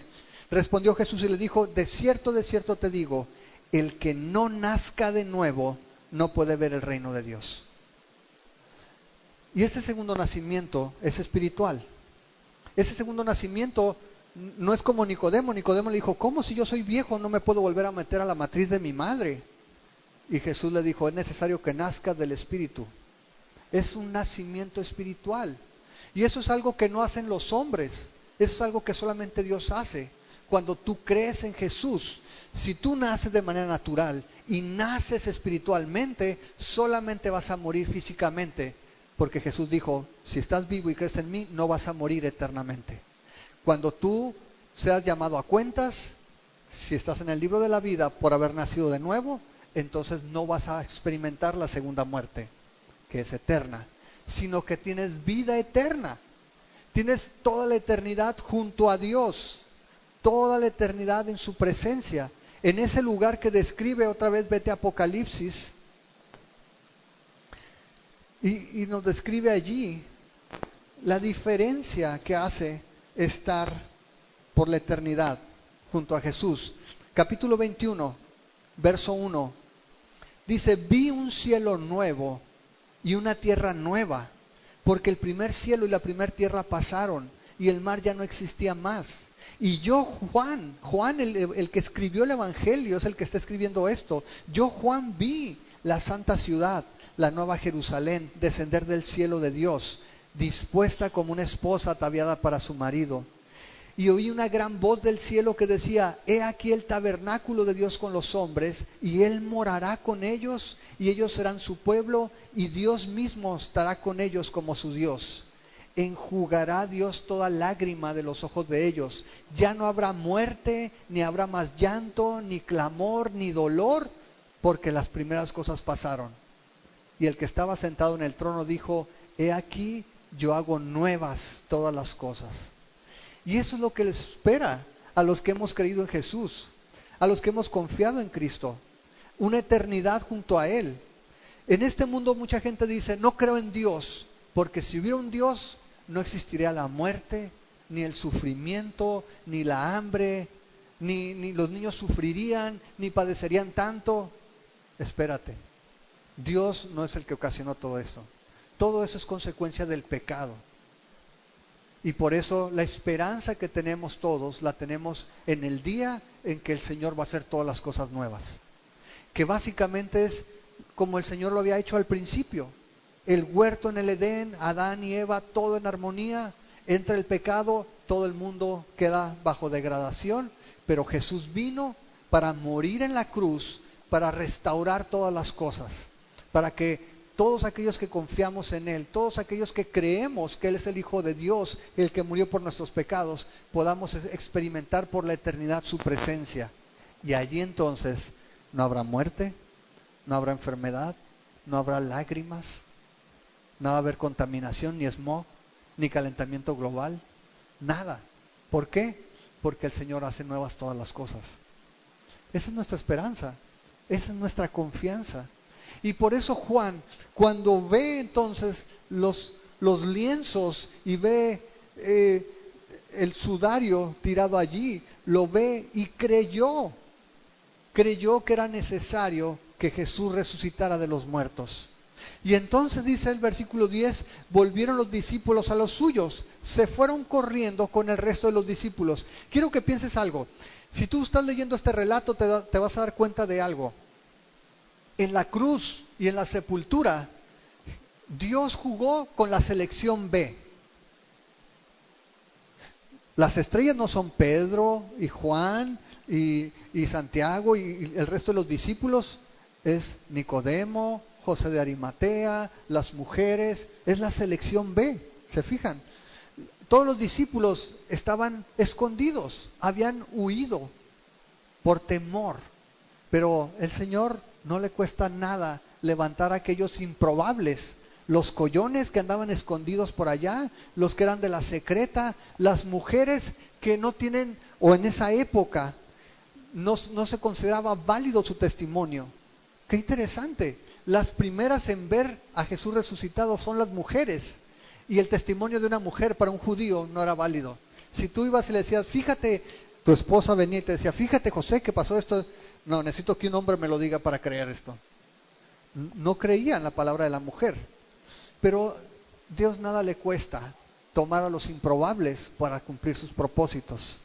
Respondió Jesús y le dijo: de cierto te digo, el que no nazca de nuevo no puede ver el reino de Dios. Y ese segundo nacimiento es espiritual. Ese segundo nacimiento no es como Nicodemo. Nicodemo le dijo: ¿cómo si yo soy viejo no me puedo volver a meter a la matriz de mi madre? Y Jesús le dijo: es necesario que nazcas del Espíritu. Es un nacimiento espiritual. Y eso es algo que no hacen los hombres. Eso es algo que solamente Dios hace. Cuando tú crees en Jesús, si tú naces de manera natural y naces espiritualmente, solamente vas a morir físicamente. Porque Jesús dijo: si estás vivo y crees en mí, no vas a morir eternamente. Cuando tú seas llamado a cuentas, si estás en el libro de la vida por haber nacido de nuevo, entonces no vas a experimentar la segunda muerte, que es eterna, sino que tienes vida eterna. Tienes toda la eternidad junto a Dios, toda la eternidad en su presencia, en ese lugar que describe. Otra vez vete a Apocalipsis y nos describe allí la diferencia que hace estar por la eternidad junto a Jesús. Capítulo 21, verso 1, dice: vi un cielo nuevo y una tierra nueva, porque el primer cielo y la primera tierra pasaron y el mar ya no existía más. Y yo, Juan, el que escribió el Evangelio, es el que está escribiendo esto. Yo, Juan, vi la santa ciudad, la nueva Jerusalén, descender del cielo de Dios, dispuesta como una esposa ataviada para su marido. Y oí una gran voz del cielo que decía: he aquí el tabernáculo de Dios con los hombres, y Él morará con ellos, y ellos serán su pueblo, y Dios mismo estará con ellos como su Dios. Enjugará Dios toda lágrima de los ojos de ellos. Ya no habrá muerte, ni habrá más llanto, ni clamor, ni dolor, porque las primeras cosas pasaron. Y el que estaba sentado en el trono dijo: he aquí, yo hago nuevas todas las cosas. Y eso es lo que les espera a los que hemos creído en Jesús, a los que hemos confiado en Cristo, una eternidad junto a Él. En este mundo mucha gente dice: no creo en Dios, porque si hubiera un Dios no existiría la muerte, ni el sufrimiento, ni la hambre, ni los niños sufrirían, ni padecerían tanto. Espérate, Dios no es el que ocasionó todo esto. Todo eso es consecuencia del pecado. Y por eso la esperanza que tenemos todos, la tenemos en el día en que el Señor va a hacer todas las cosas nuevas. Que básicamente es como el Señor lo había hecho al principio. El huerto en el Edén, Adán y Eva, todo en armonía. Entra el pecado, todo el mundo queda bajo degradación. Pero Jesús vino para morir en la cruz, para restaurar todas las cosas. Para que todos aquellos que confiamos en Él, todos aquellos que creemos que Él es el Hijo de Dios, el que murió por nuestros pecados, podamos experimentar por la eternidad su presencia. Y allí entonces no habrá muerte, no habrá enfermedad, no habrá lágrimas, no va a haber contaminación, ni smog, ni calentamiento global, nada. ¿Por qué? Porque el Señor hace nuevas todas las cosas. Esa es nuestra esperanza, esa es nuestra confianza. Y por eso Juan, cuando ve entonces los lienzos y ve el sudario tirado allí, lo ve y creyó que era necesario que Jesús resucitara de los muertos. Y entonces dice el versículo 10, volvieron los discípulos a los suyos, se fueron corriendo con el resto de los discípulos. Quiero que pienses algo. Si tú estás leyendo este relato, te vas a dar cuenta de algo. En la cruz y en la sepultura, Dios jugó con la selección B. Las estrellas no son Pedro y Juan y Santiago y el resto de los discípulos, es Nicodemo, José de Arimatea, las mujeres, es la selección B, ¿se fijan? Todos los discípulos estaban escondidos, habían huido por temor, pero el Señor no le cuesta nada levantar a aquellos improbables, los collones que andaban escondidos por allá, los que eran de la secreta, las mujeres que no tienen, o en esa época, no se consideraba válido su testimonio. Qué interesante. Las primeras en ver a Jesús resucitado son las mujeres. Y el testimonio de una mujer para un judío no era válido. Si tú ibas y le decías, fíjate, tu esposa venía y te decía, fíjate José que pasó esto. No, necesito que un hombre me lo diga para creer esto. No creía en la palabra de la mujer. Pero Dios nada le cuesta tomar a los improbables para cumplir sus propósitos.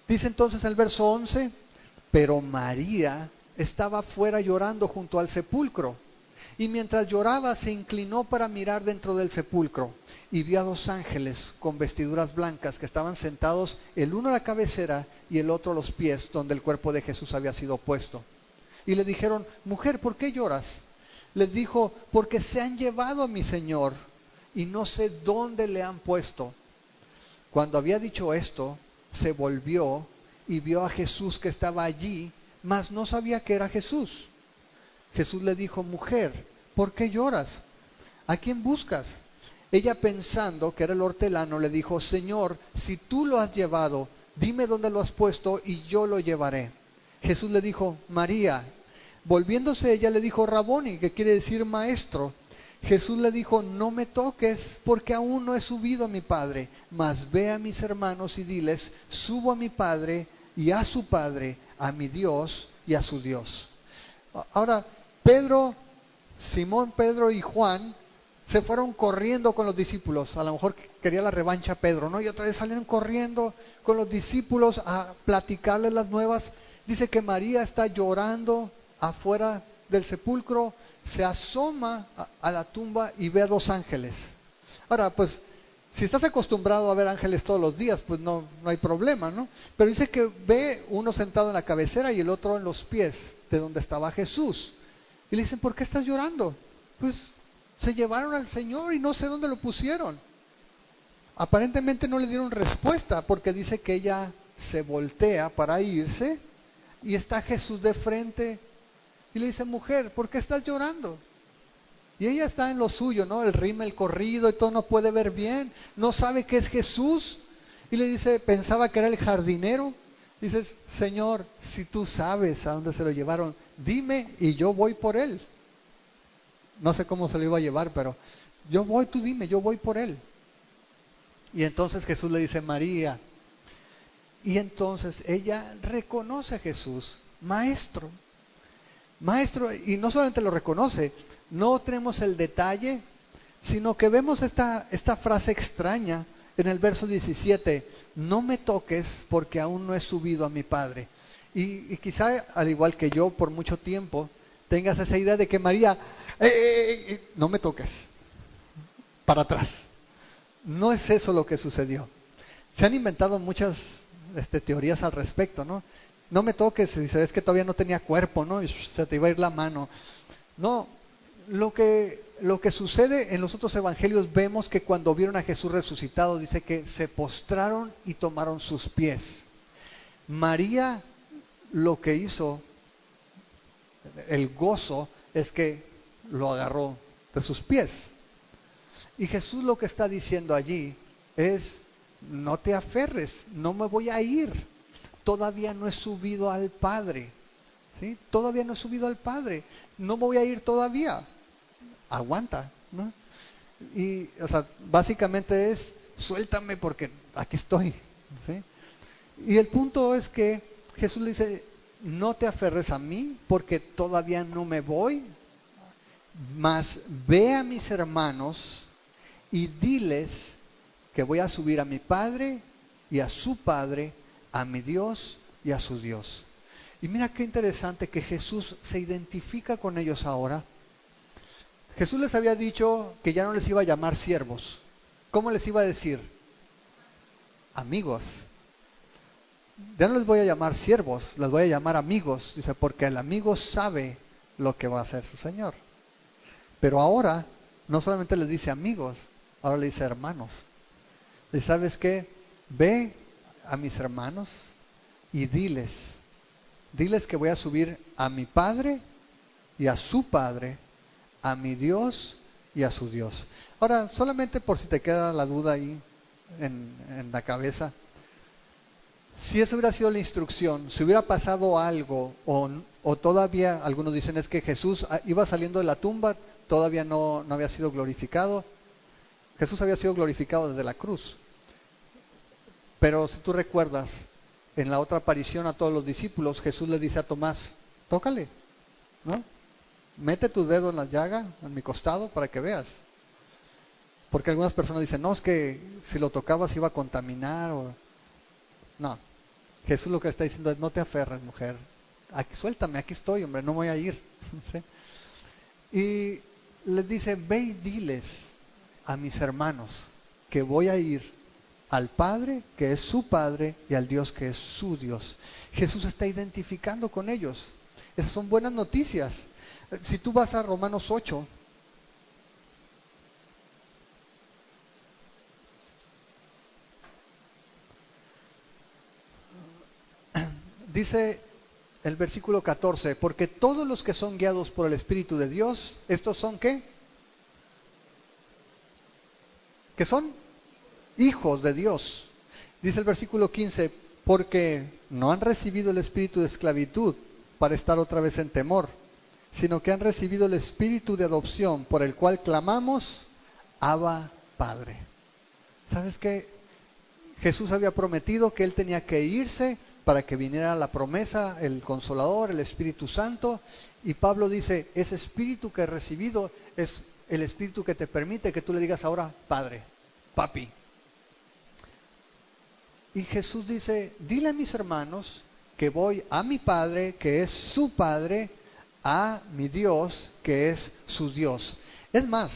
Dice entonces el verso 11, pero María estaba afuera llorando junto al sepulcro. Y mientras lloraba se inclinó para mirar dentro del sepulcro y vio a dos ángeles con vestiduras blancas que estaban sentados, el uno a la cabecera y el otro a los pies donde el cuerpo de Jesús había sido puesto. Y le dijeron, mujer, ¿por qué lloras? Les dijo, porque se han llevado a mi Señor y no sé dónde le han puesto. Cuando había dicho esto, se volvió y vio a Jesús que estaba allí, mas no sabía que era Jesús. Jesús le dijo, mujer, ¿por qué lloras? ¿A quién buscas? Ella, pensando que era el hortelano, le dijo, Señor, si tú lo has llevado, dime dónde lo has puesto y yo lo llevaré. Jesús le dijo, María. Volviéndose ella le dijo, Raboni, que quiere decir maestro. Jesús le dijo, no me toques, porque aún no he subido a mi Padre, mas ve a mis hermanos y diles, subo a mi Padre y a su Padre, a mi Dios y a su Dios. Ahora, Simón, Pedro y Juan se fueron corriendo con los discípulos. A lo mejor quería la revancha Pedro, ¿no? Y otra vez salieron corriendo con los discípulos a platicarles las nuevas. Dice que María está llorando afuera del sepulcro, se asoma a la tumba y ve a dos ángeles. Ahora, pues, si estás acostumbrado a ver ángeles todos los días, pues no hay problema, ¿no? Pero dice que ve uno sentado en la cabecera y el otro en los pies de donde estaba Jesús. Y le dicen, ¿por qué estás llorando? Pues se llevaron al Señor y no sé dónde lo pusieron. Aparentemente no le dieron respuesta porque dice que ella se voltea para irse y está Jesús de frente y le dice, mujer, ¿por qué estás llorando? Y ella está en lo suyo, ¿no? El rímel, el corrido y todo, no puede ver bien, no sabe que es Jesús. Y le dice, pensaba que era el jardinero. Dices, Señor, si tú sabes a dónde se lo llevaron, dime y yo voy por él. No sé cómo se lo iba a llevar, pero yo voy, tú dime, yo voy por él. Y entonces Jesús le dice, María. Y entonces ella reconoce a Jesús, maestro. Maestro, y no solamente lo reconoce, no tenemos el detalle, sino que vemos esta frase extraña en el verso 17, no me toques porque aún no he subido a mi Padre. Y quizá, al igual que yo, por mucho tiempo, tengas esa idea de que María, no me toques, para atrás. No es eso lo que sucedió. Se han inventado muchas teorías al respecto, ¿no? No me toques, y sabes que todavía no tenía cuerpo, ¿no? Y se te iba a ir la mano. No, lo que sucede en los otros evangelios, vemos que cuando vieron a Jesús resucitado, dice que se postraron y tomaron sus pies. María lo que hizo, el gozo, es que lo agarró de sus pies. Y Jesús lo que está diciendo allí es, no te aferres, no me voy a ir. Todavía no he subido al Padre. ¿sí? Todavía no he subido al Padre, no voy a ir todavía. Aguanta, ¿no? Y, o sea, básicamente es, suéltame porque aquí estoy, ¿sí? Y el punto es que Jesús le dice, no te aferres a mí porque todavía no me voy, mas ve a mis hermanos y diles que voy a subir a mi Padre y a su Padre, a mi Dios y a su Dios. Y mira qué interesante que Jesús se identifica con ellos ahora. Jesús les había dicho que ya no les iba a llamar siervos. ¿Cómo les iba a decir? Amigos. Ya no les voy a llamar siervos, les voy a llamar amigos. Dice, porque el amigo sabe lo que va a hacer su Señor. Pero ahora, no solamente les dice amigos, ahora le dice hermanos. ¿Y sabes qué? Ve a mis hermanos y diles que voy a subir a mi Padre y a su Padre, a mi Dios y a su Dios. Ahora, solamente por si te queda la duda ahí en la cabeza, si eso hubiera sido la instrucción, si hubiera pasado algo, o todavía, algunos dicen es que Jesús iba saliendo de la tumba, todavía no había sido glorificado. Jesús había sido glorificado desde la cruz. Pero si tú recuerdas, en la otra aparición a todos los discípulos, Jesús le dice a Tomás, tócale, ¿no? Mete tu dedo en la llaga, en mi costado, para que veas. Porque algunas personas dicen, no, es que si lo tocabas iba a contaminar. No, Jesús lo que está diciendo es, no te aferres, mujer. Aquí, suéltame, aquí estoy, hombre, no voy a ir. ¿Sí? Y les dice, ve y diles a mis hermanos que voy a ir al Padre, que es su Padre, y al Dios, que es su Dios. Jesús está identificando con ellos. Esas son buenas noticias. Si tú vas a Romanos 8, dice el versículo 14, porque todos los que son guiados por el Espíritu de Dios, ¿estos son qué? ¿Qué son? Hijos de Dios. Dice el versículo 15, porque no han recibido el espíritu de esclavitud para estar otra vez en temor, sino que han recibido el espíritu de adopción por el cual clamamos, Abba, Padre. ¿Sabes qué? Jesús había prometido que Él tenía que irse para que viniera la promesa, el Consolador, el Espíritu Santo, y Pablo dice, ese espíritu que he recibido es el espíritu que te permite que tú le digas ahora, Padre, Papi. Y Jesús dice, dile a mis hermanos que voy a mi Padre, que es su Padre, a mi Dios, que es su Dios. Es más,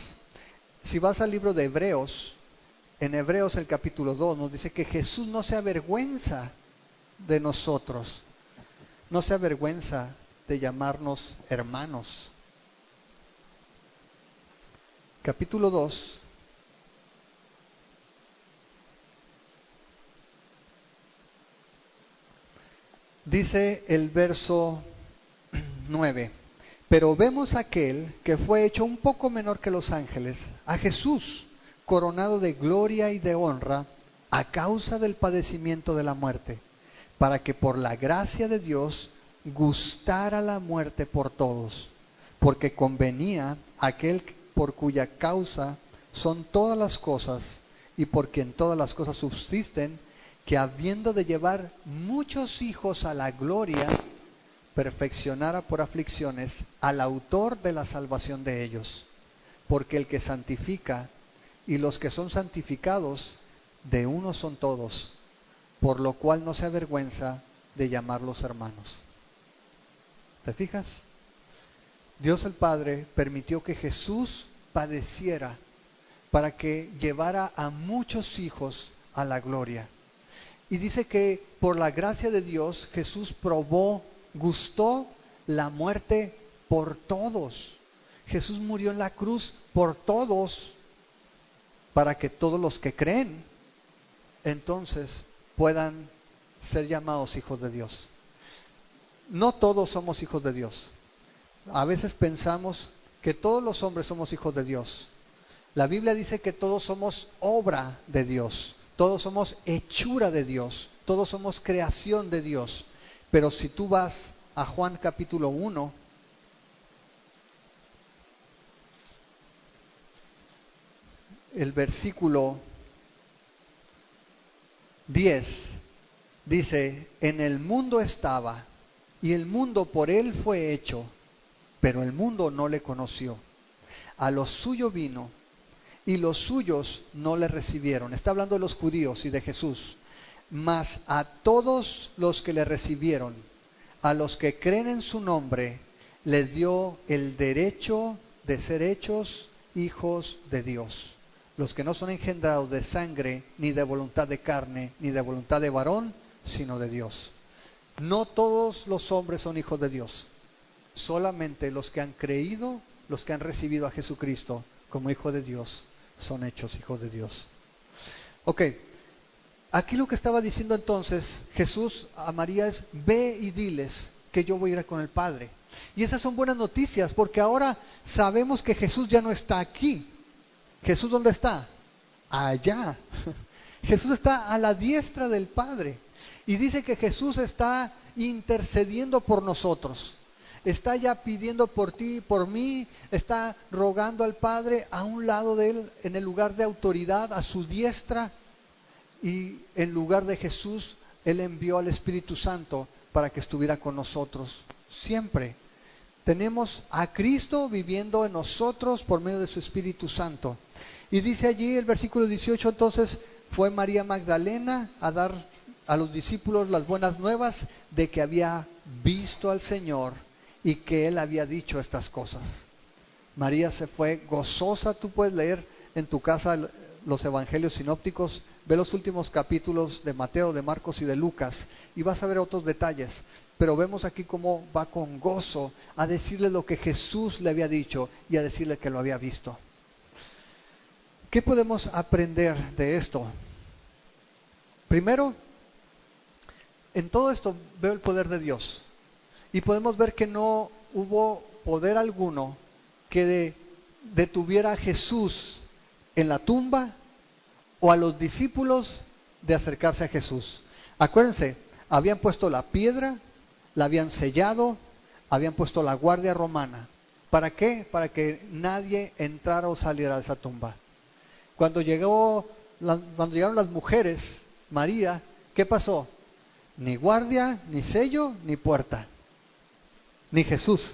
si vas al libro de Hebreos, en Hebreos el capítulo 2 nos dice que Jesús no se avergüenza de nosotros, no se avergüenza de llamarnos hermanos. Capítulo 2. Dice el verso 9, pero vemos a aquel que fue hecho un poco menor que los ángeles, a Jesús, coronado de gloria y de honra, a causa del padecimiento de la muerte, para que por la gracia de Dios gustara la muerte por todos, porque convenía aquel por cuya causa son todas las cosas y por quien todas las cosas subsisten, que habiendo de llevar muchos hijos a la gloria, perfeccionara por aflicciones al autor de la salvación de ellos. Porque el que santifica y los que son santificados, de uno son todos, por lo cual no se avergüenza de llamarlos hermanos. ¿Te fijas? Dios el Padre permitió que Jesús padeciera para que llevara a muchos hijos a la gloria. Y dice que por la gracia de Dios Jesús gustó la muerte por todos. Jesús murió en la cruz por todos, para que todos los que creen entonces puedan ser llamados hijos de Dios. No todos somos hijos de Dios. A veces pensamos que todos los hombres somos hijos de Dios. La Biblia dice que todos somos obra de Dios. Todos somos hechura de Dios, todos somos creación de Dios. Pero si tú vas a Juan capítulo 1. El versículo 10 dice: en el mundo estaba, y el mundo por él fue hecho, pero el mundo no le conoció. A lo suyo vino, y los suyos no le recibieron. Está hablando de los judíos y de Jesús. Mas a todos los que le recibieron, a los que creen en su nombre, les dio el derecho de ser hechos hijos de Dios. Los que no son engendrados de sangre, ni de voluntad de carne, ni de voluntad de varón, sino de Dios. No todos los hombres son hijos de Dios. Solamente los que han creído, los que han recibido a Jesucristo como hijo de Dios, son hechos hijos de Dios. Ok, aquí lo que estaba diciendo entonces Jesús a María es: ve y diles que yo voy a ir con el Padre. Y esas son buenas noticias, porque ahora sabemos que Jesús ya no está aquí. ¿Jesús dónde está? Allá. Jesús está a la diestra del Padre. Y dice que Jesús está intercediendo por nosotros. Está ya pidiendo por ti y por mí. Está rogando al Padre a un lado de Él, en el lugar de autoridad, a su diestra. Y en lugar de Jesús, Él envió al Espíritu Santo para que estuviera con nosotros siempre. Tenemos a Cristo viviendo en nosotros por medio de su Espíritu Santo. Y dice allí el versículo 18, entonces fue María Magdalena a dar a los discípulos las buenas nuevas de que había visto al Señor y que Él había dicho estas cosas. María se fue gozosa. Tú puedes leer en tu casa los evangelios sinópticos, ve los últimos capítulos de Mateo, de Marcos y de Lucas, y vas a ver otros detalles. Pero vemos aquí cómo va con gozo a decirle lo que Jesús le había dicho y a decirle que lo había visto. ¿Qué podemos aprender de esto? Primero, en todo esto veo el poder de Dios. Y podemos ver que no hubo poder alguno que detuviera a Jesús en la tumba o a los discípulos de acercarse a Jesús. Acuérdense, habían puesto la piedra, la habían sellado, habían puesto la guardia romana. ¿Para qué? Para que nadie entrara o saliera de esa tumba. Cuando llegaron las mujeres, María, ¿qué pasó? Ni guardia, ni sello, ni puerta, ni Jesús.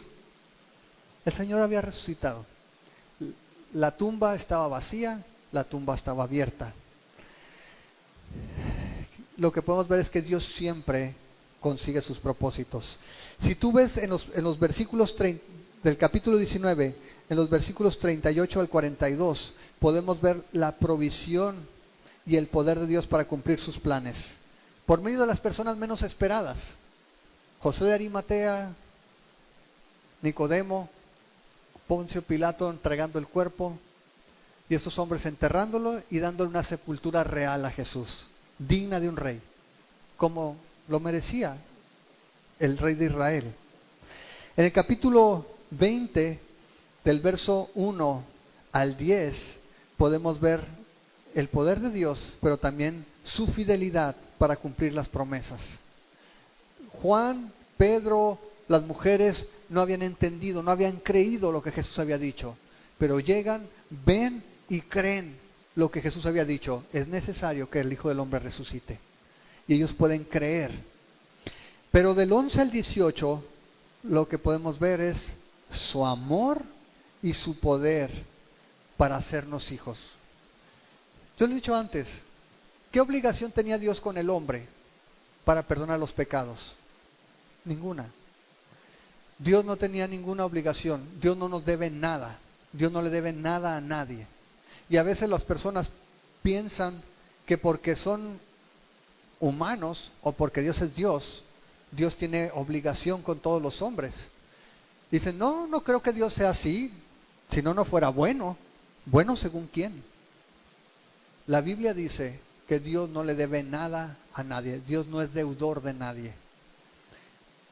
El Señor había resucitado. La tumba estaba vacía, la tumba estaba abierta. Lo que podemos ver es que Dios siempre consigue sus propósitos. Si tú ves en los versículos del capítulo 19, en los versículos 38 al 42, podemos ver la provisión y el poder de Dios para cumplir sus planes, por medio de las personas menos esperadas. José de Arimatea, Nicodemo, Poncio Pilato entregando el cuerpo, y estos hombres enterrándolo y dándole una sepultura real a Jesús, digna de un rey, como lo merecía el rey de Israel. En el capítulo 20, del verso 1 al 10, podemos ver el poder de Dios, pero también su fidelidad para cumplir las promesas. Juan, Pedro, las mujeres no habían entendido, no habían creído lo que Jesús había dicho, pero llegan, ven y creen lo que Jesús había dicho. Es necesario que el Hijo del Hombre resucite. Y ellos pueden creer. Pero del 11 al 18, lo que podemos ver es su amor y su poder para hacernos hijos. Yo lo he dicho antes, ¿qué obligación tenía Dios con el hombre para perdonar los pecados? Ninguna. Dios no tenía ninguna obligación. Dios no nos debe nada. Dios no le debe nada a nadie. Y a veces las personas piensan que porque son humanos o porque Dios es Dios, Dios tiene obligación con todos los hombres. Dicen, no creo que Dios sea así. Si no, no fuera bueno. Bueno, ¿según quién? La Biblia dice que Dios no le debe nada a nadie. Dios no es deudor de nadie.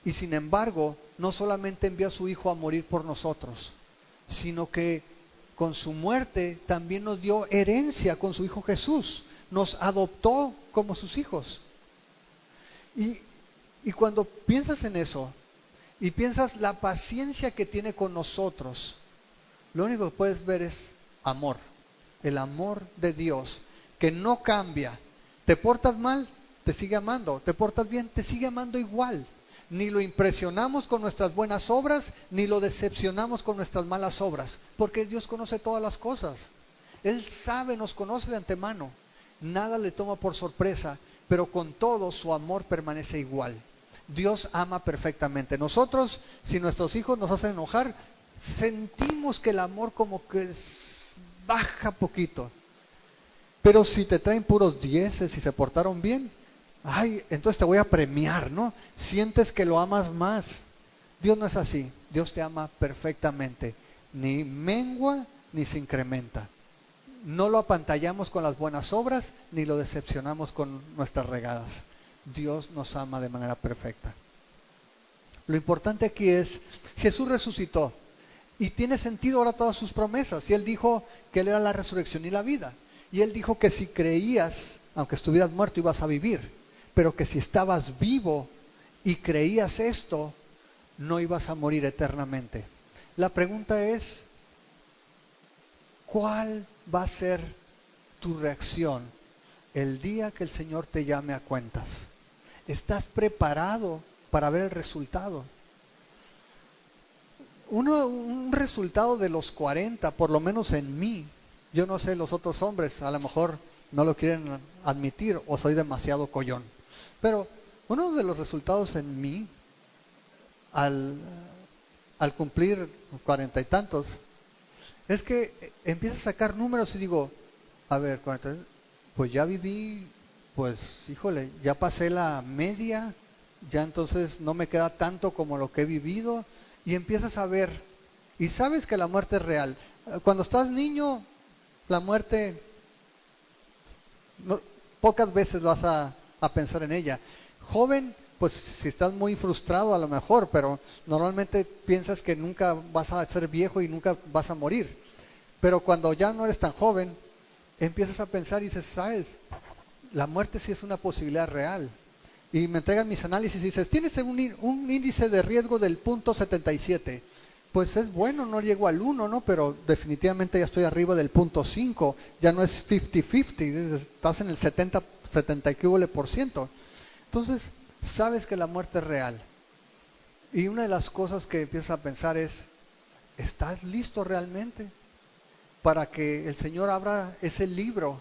Y sin embargo, no solamente envió a su Hijo a morir por nosotros, sino que con su muerte también nos dio herencia con su Hijo Jesús. Nos adoptó como sus hijos. Y cuando piensas en eso, y piensas la paciencia que tiene con nosotros, lo único que puedes ver es amor. El amor de Dios, que no cambia. Te portas mal, te sigue amando. Te portas bien, te sigue amando igual. Ni lo impresionamos con nuestras buenas obras, ni lo decepcionamos con nuestras malas obras, porque Dios conoce todas las cosas. Él sabe, nos conoce de antemano. Nada le toma por sorpresa, pero con todo su amor permanece igual. Dios ama perfectamente. Nosotros, si nuestros hijos nos hacen enojar, sentimos que el amor como que baja poquito. Pero si te traen puros dieces y se portaron bien, ay, entonces te voy a premiar, ¿no? Sientes que lo amas más. Dios no es así. Dios te ama perfectamente. Ni mengua ni se incrementa. No lo apantallamos con las buenas obras, ni lo decepcionamos con nuestras regadas. Dios nos ama de manera perfecta. Lo importante aquí es, Jesús resucitó y tiene sentido ahora todas sus promesas. Y Él dijo que Él era la resurrección y la vida. Y Él dijo que si creías, aunque estuvieras muerto, ibas a vivir. Pero que si estabas vivo y creías esto, no ibas a morir eternamente. La pregunta es, ¿cuál va a ser tu reacción el día que el Señor te llame a cuentas? ¿Estás preparado para ver el resultado? Un resultado de los 40, por lo menos en mí, yo no sé los otros hombres, a lo mejor no lo quieren admitir o soy demasiado collón, pero uno de los resultados en mí, al cumplir 40 y tantos, es que empiezo a sacar números y digo, a ver, 40, pues ya viví, pues híjole, ya pasé la media, ya entonces no me queda tanto como lo que he vivido, y empiezas a ver, y sabes que la muerte es real. Cuando estás niño, la muerte, pocas veces vas a pensar en ella. Joven, pues si estás muy frustrado a lo mejor, pero normalmente piensas que nunca vas a ser viejo y nunca vas a morir. Pero cuando ya no eres tan joven, empiezas a pensar y dices, ¿sabes? La muerte sí es una posibilidad real. Y me entregan mis análisis y dices, tienes un índice de riesgo del 0.77. Pues es bueno, no llego al 1, ¿no? Pero definitivamente ya estoy arriba del 0.5. Ya no es 50-50, estás en el 70 y qué huele por ciento. Entonces, sabes que la muerte es real. Y una de las cosas que empiezas a pensar es, ¿estás listo realmente para que el Señor abra ese libro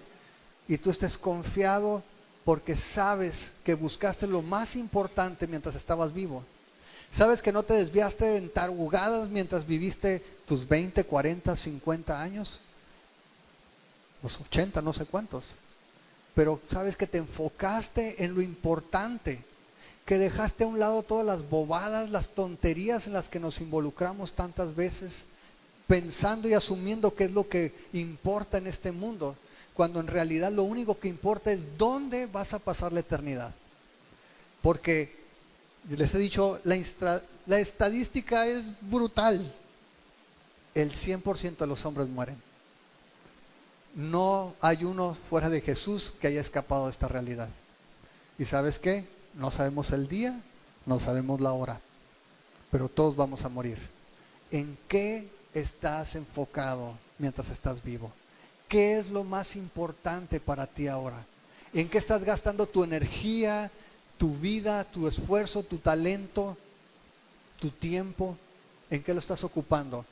y tú estés confiado porque sabes que buscaste lo más importante mientras estabas vivo? Sabes que no te desviaste en tarugadas mientras viviste tus 20, 40, 50 años, los 80, no sé cuántos. Pero sabes que te enfocaste en lo importante, que dejaste a un lado todas las bobadas, las tonterías en las que nos involucramos tantas veces, pensando y asumiendo qué es lo que importa en este mundo, cuando en realidad lo único que importa es dónde vas a pasar la eternidad. Porque les he dicho, la estadística es brutal. El 100% de los hombres mueren. No hay uno fuera de Jesús que haya escapado de esta realidad. ¿Y sabes qué? No sabemos el día, no sabemos la hora, pero todos vamos a morir. ¿En qué estás enfocado mientras estás vivo? ¿Qué es lo más importante para ti ahora? ¿En qué estás gastando tu energía, tu vida, tu esfuerzo, tu talento, tu tiempo? ¿En qué lo estás ocupando?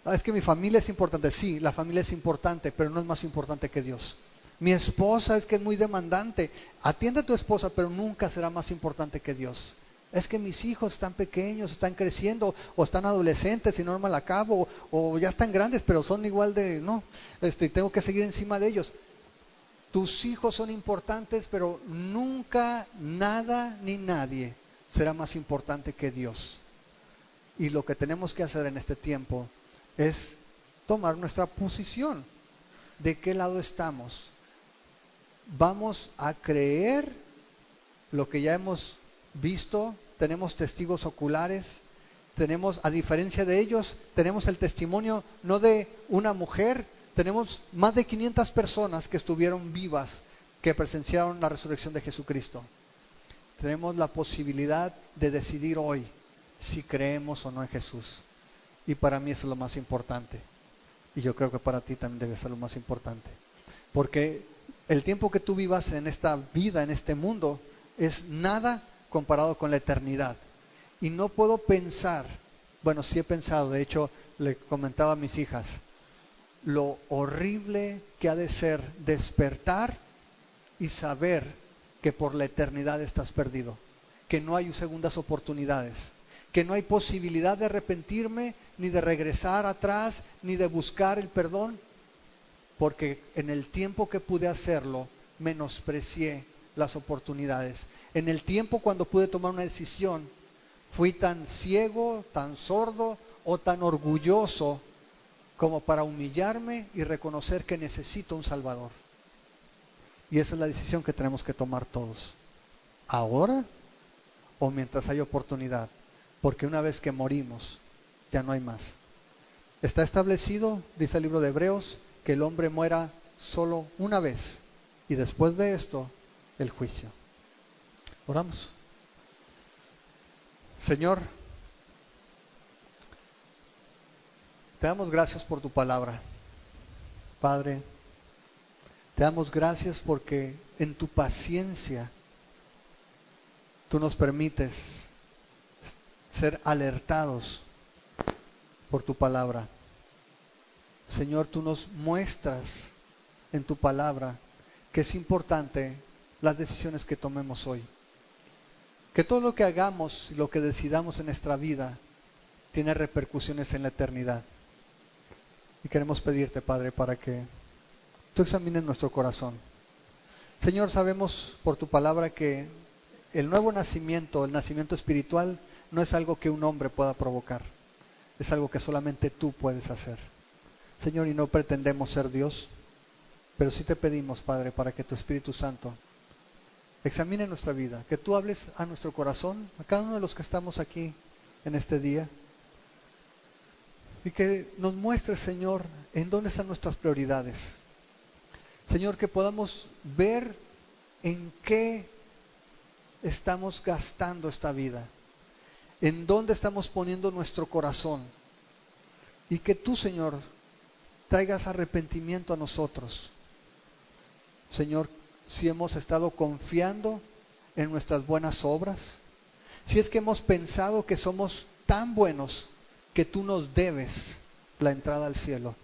Es que mi familia es importante. Sí, la familia es importante, pero no es más importante que Dios. Mi esposa es que es muy demandante. Atiende a tu esposa, pero nunca será más importante que Dios. Es que mis hijos están pequeños, están creciendo, o están adolescentes y no me la acabo, o ya están grandes, pero son igual de, no, tengo que seguir encima de ellos. Tus hijos son importantes, pero nunca nada ni nadie será más importante que Dios. Y lo que tenemos que hacer en este tiempo es tomar nuestra posición. ¿De qué lado estamos? ¿Vamos a creer lo que ya hemos visto? Tenemos testigos oculares, tenemos, a diferencia de ellos, tenemos el testimonio no de una mujer, tenemos más de 500 personas que estuvieron vivas, que presenciaron la resurrección de Jesucristo. Tenemos la posibilidad de decidir hoy si creemos o no en Jesús. Y para mí eso es lo más importante. Y yo creo que para ti también debe ser lo más importante. Porque el tiempo que tú vivas en esta vida, en este mundo, es nada comparado con la eternidad. Y no puedo pensar, bueno, sí he pensado, de hecho le comentaba a mis hijas, lo horrible que ha de ser despertar y saber que por la eternidad estás perdido, que no hay segundas oportunidades, que no hay posibilidad de arrepentirme, ni de regresar atrás, ni de buscar el perdón, porque en el tiempo que pude hacerlo, menosprecié las oportunidades. En el tiempo cuando pude tomar una decisión, fui tan ciego, tan sordo o tan orgulloso como para humillarme y reconocer que necesito un Salvador. Y esa es la decisión que tenemos que tomar todos. Ahora o mientras hay oportunidad. Porque una vez que morimos, ya no hay más. Está establecido, dice el libro de Hebreos, que el hombre muera solo una vez. Y después de esto, el juicio. Oramos. Señor, te damos gracias por tu palabra. Padre, te damos gracias porque en tu paciencia tú nos permites ser alertados por tu palabra. Señor, tú nos muestras en tu palabra que es importante las decisiones que tomemos hoy. Que todo lo que hagamos y lo que decidamos en nuestra vida tiene repercusiones en la eternidad. Y queremos pedirte, Padre, para que tú examines nuestro corazón. Señor, sabemos por tu palabra que el nuevo nacimiento, el nacimiento espiritual, no es algo que un hombre pueda provocar. Es algo que solamente tú puedes hacer. Señor, y no pretendemos ser Dios, pero sí te pedimos, Padre, para que tu Espíritu Santo examine nuestra vida, que tú hables a nuestro corazón, a cada uno de los que estamos aquí en este día, y que nos muestres, Señor, en dónde están nuestras prioridades. Señor, que podamos ver en qué estamos gastando esta vida, en dónde estamos poniendo nuestro corazón, y que tú, Señor, traigas arrepentimiento a nosotros. Señor, si hemos estado confiando en nuestras buenas obras, si es que hemos pensado que somos tan buenos que tú nos debes la entrada al cielo.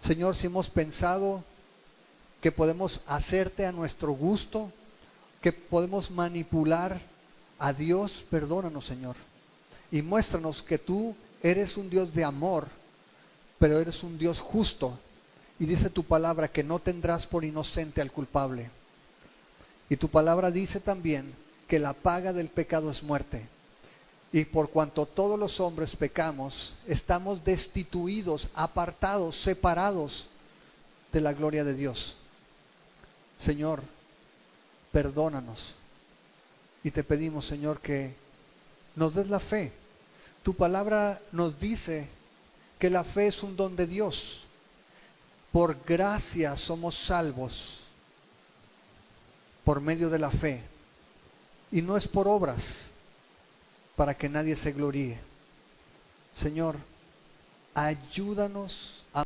Señor, si hemos pensado que podemos hacerte a nuestro gusto, que podemos manipular a Dios, perdónanos, Señor, y muéstranos que tú eres un Dios de amor, pero eres un Dios justo. Y dice tu palabra que no tendrás por inocente al culpable. Y tu palabra dice también que la paga del pecado es muerte. Y por cuanto todos los hombres pecamos, estamos destituidos, apartados, separados de la gloria de Dios. Señor, perdónanos. Y te pedimos, Señor, que nos des la fe. Tu palabra nos dice que la fe es un don de Dios. Por gracia somos salvos por medio de la fe. Y no es por obras, para que nadie se gloríe. Señor, ayúdanos